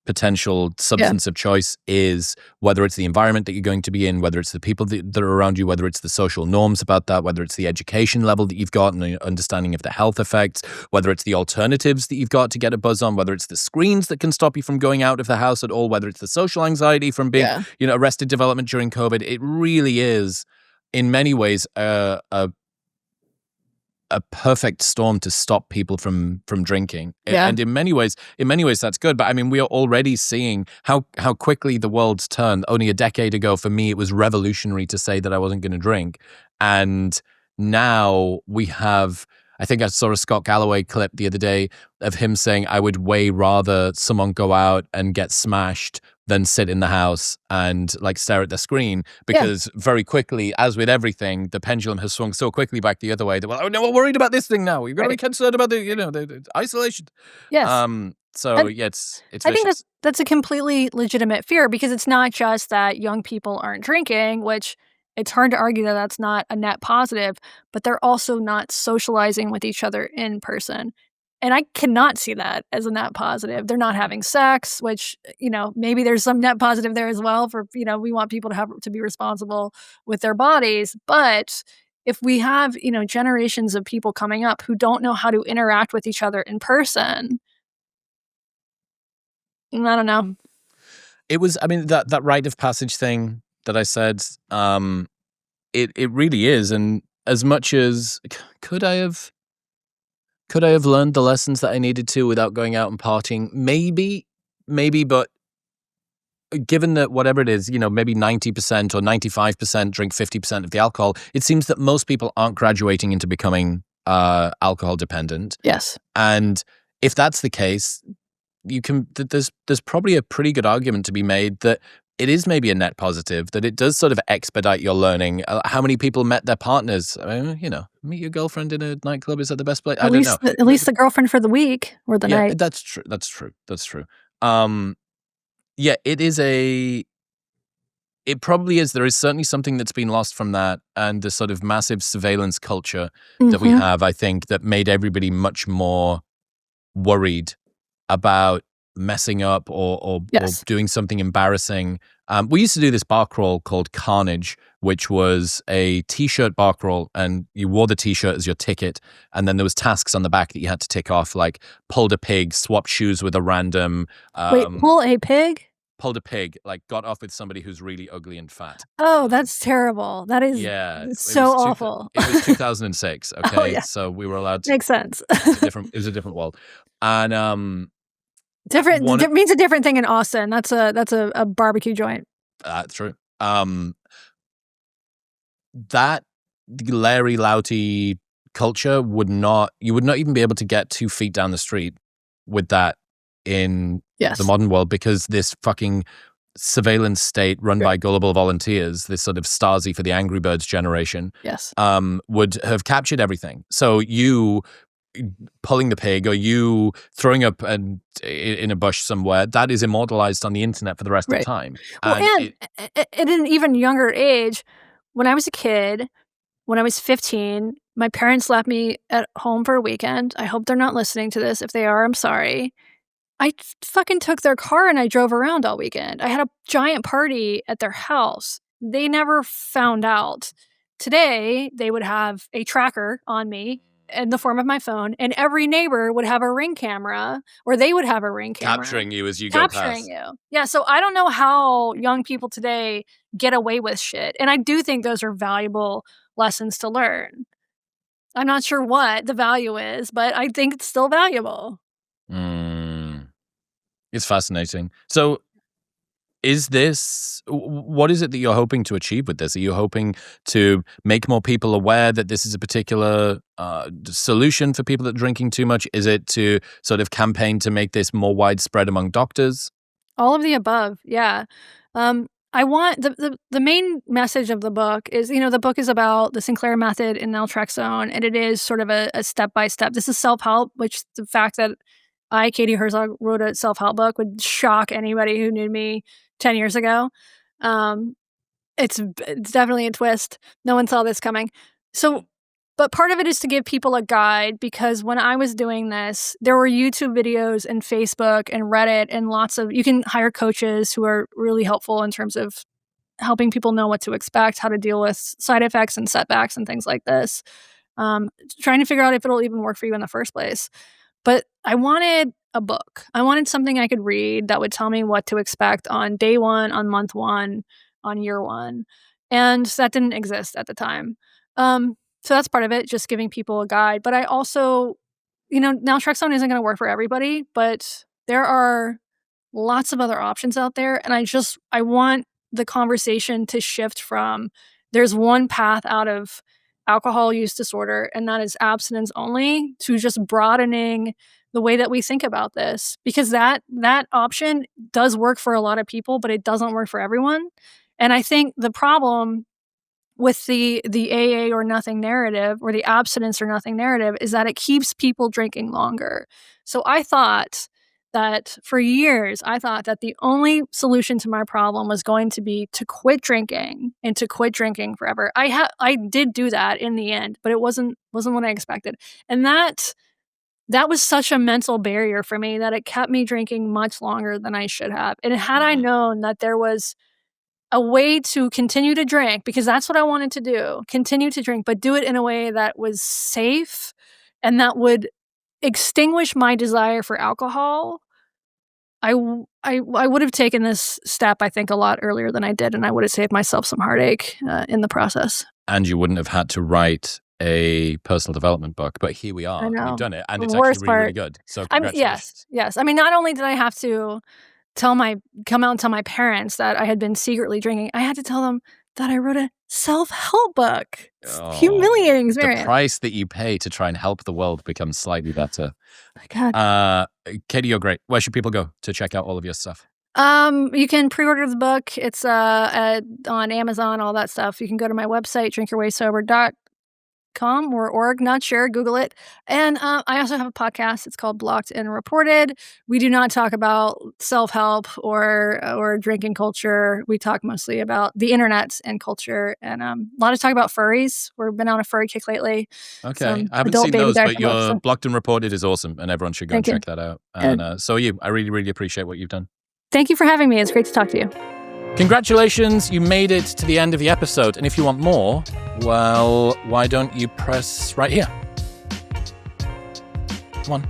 potential substance of choice is, whether it's the environment that you're going to be in, whether it's the people that are around you, whether it's the social norms about that, whether it's the education level that you've got and the understanding of the health effects, whether it's the alternatives that you've got to get a buzz on, whether it's the screens that can stop you from going out of the house at all, whether it's the social anxiety from being, arrested development during COVID. It really is, in many ways, a perfect storm to stop people from drinking. And in many ways that's good. But I mean, we are already seeing how quickly the world's turned. Only a decade ago, for me, it was revolutionary to say that I wasn't going to drink. And now we have, I think I saw a Scott Galloway clip the other day of him saying, I would way rather someone go out and get smashed than sit in the house and like stare at the screen, because very quickly, as with everything, the pendulum has swung so quickly back the other way that, well, oh no, we're worried about this thing now. We've got to be concerned about the isolation. Yes. So it's vicious. I think that's a completely legitimate fear, because it's not just that young people aren't drinking, which it's hard to argue that that's not a net positive, but they're also not socializing with each other in person. And I cannot see that as a net positive. They're not having sex, which, maybe there's some net positive there as well for, we want people to be responsible with their bodies. But if we have, generations of people coming up who don't know how to interact with each other in person, I don't know. It was, I mean, that rite of passage thing that I said, it really is. And as much as could I have learned the lessons that I needed to without going out and partying? Maybe, but given that whatever it is, maybe 90% or 95% drink 50% of the alcohol, it seems that most people aren't graduating into becoming alcohol dependent. Yes. And if that's the case, there's probably a pretty good argument to be made that it is maybe a net positive, that it does sort of expedite your learning. How many people met their partners? I mean, meet your girlfriend in a nightclub. Is that the best place? I don't know. At least the girlfriend for the week or the night. That's true. That's true. It is it probably is. There is certainly something that's been lost from that, and the sort of massive surveillance culture that we have, I think, that made everybody much more worried about messing up or doing something embarrassing. We used to do this bar crawl called Carnage, which was a t-shirt bar crawl, and you wore the t-shirt as your ticket, and then there was tasks on the back that you had to tick off, like pulled a pig, swapped shoes with a random... Wait, pull a pig? Pulled a pig, like got off with somebody who's really ugly and fat. Oh, that's terrible. That is so awful. It was 2006, okay? Oh, yeah. So we were allowed to... Makes sense. It was a different world. And... Different means a different thing in Austin. That's a barbecue joint. That's true. That Larry Louty culture you would not even be able to get 2 feet down the street with that in the modern world, because this fucking surveillance state run by gullible volunteers, this sort of Stasi for the Angry Birds generation, would have captured everything. So you pulling the pig or you throwing up in a bush somewhere, that is immortalized on the internet for the rest of the time. Well, and at an even younger age, when I was a kid, when I was 15, my parents left me at home for a weekend. I hope they're not listening to this. If they are, I'm sorry. I fucking took their car and I drove around all weekend. I had a giant party at their house. They never found out. Today, they would have a tracker on me in the form of my phone, and every neighbor would have a Ring camera, or they would have a Ring camera. Capturing you as you go Capturing past. you. Yeah, so I don't know how young people today get away with shit, and I do think those are valuable lessons to learn. I'm not sure what the value is, but I think it's still valuable. Mm. It's fascinating. So what is it that you're hoping to achieve with this? Are you hoping to make more people aware that this is a particular solution for people that are drinking too much? Is it to sort of campaign to make this more widespread among doctors? All of the above, yeah. I want the main message of the book is, the book is about the Sinclair method and naltrexone, and it is sort of a step-by-step. This is self-help, which the fact that Katie Herzog, wrote a self-help book would shock anybody who knew me 10 years ago. Um, it's definitely a twist. No one saw this coming. So, but part of it is to give people a guide, because when I was doing this, there were YouTube videos and Facebook and Reddit and you can hire coaches who are really helpful in terms of helping people know what to expect, how to deal with side effects and setbacks and things like this. Trying to figure out if it'll even work for you in the first place. But I wanted a book. I wanted something I could read that would tell me what to expect on day one, on month one, on year one. And that didn't exist at the time. So that's part of it, just giving people a guide. But I also, naltrexone isn't going to work for everybody, but there are lots of other options out there. And I want the conversation to shift from there's one path out of alcohol use disorder, and that is abstinence only, to just broadening the way that we think about this, because that option does work for a lot of people, but it doesn't work for everyone. And I think the problem with the AA or nothing narrative, or the abstinence or nothing narrative, is that it keeps people drinking longer. So for years, I thought that the only solution to my problem was going to be to quit drinking, and to quit drinking forever. I did do that in the end, but it wasn't what I expected. And that was such a mental barrier for me that it kept me drinking much longer than I should have. And had I known that there was a way to continue to drink, because that's what I wanted to do, continue to drink, but do it in a way that was safe and that would extinguish my desire for alcohol, I would have taken this step, I think, a lot earlier than I did, and I would have saved myself some heartache in the process. And you wouldn't have had to write a personal development book, but here we are. I know. You've done it, and The it's actually worst really, really part- good. So congratulations. Yes. I mean, not only did I have to come out and tell my parents that I had been secretly drinking, I had to tell them that I wrote a self-help book. It's humiliating experience. The price that you pay to try and help the world becomes slightly better. My God. Katie, you're great. Where should people go to check out all of your stuff? You can pre-order the book. It's on Amazon, all that stuff. You can go to my website, drinkyourwaysober.com or org, not sure, Google it. And I also have a podcast. It's called Blocked and Reported. We do not talk about self-help or drinking culture. We talk mostly about the internet and culture, and a lot of talk about furries. We've been on a furry kick lately. Okay, I haven't seen those, but your Blocked and Reported is awesome, and everyone should go and check that out. And so I really, really appreciate what you've done. Thank you for having me. It's great to talk to you. Congratulations, you made it to the end of the episode. And if you want more, well, why don't you press right here? Come on.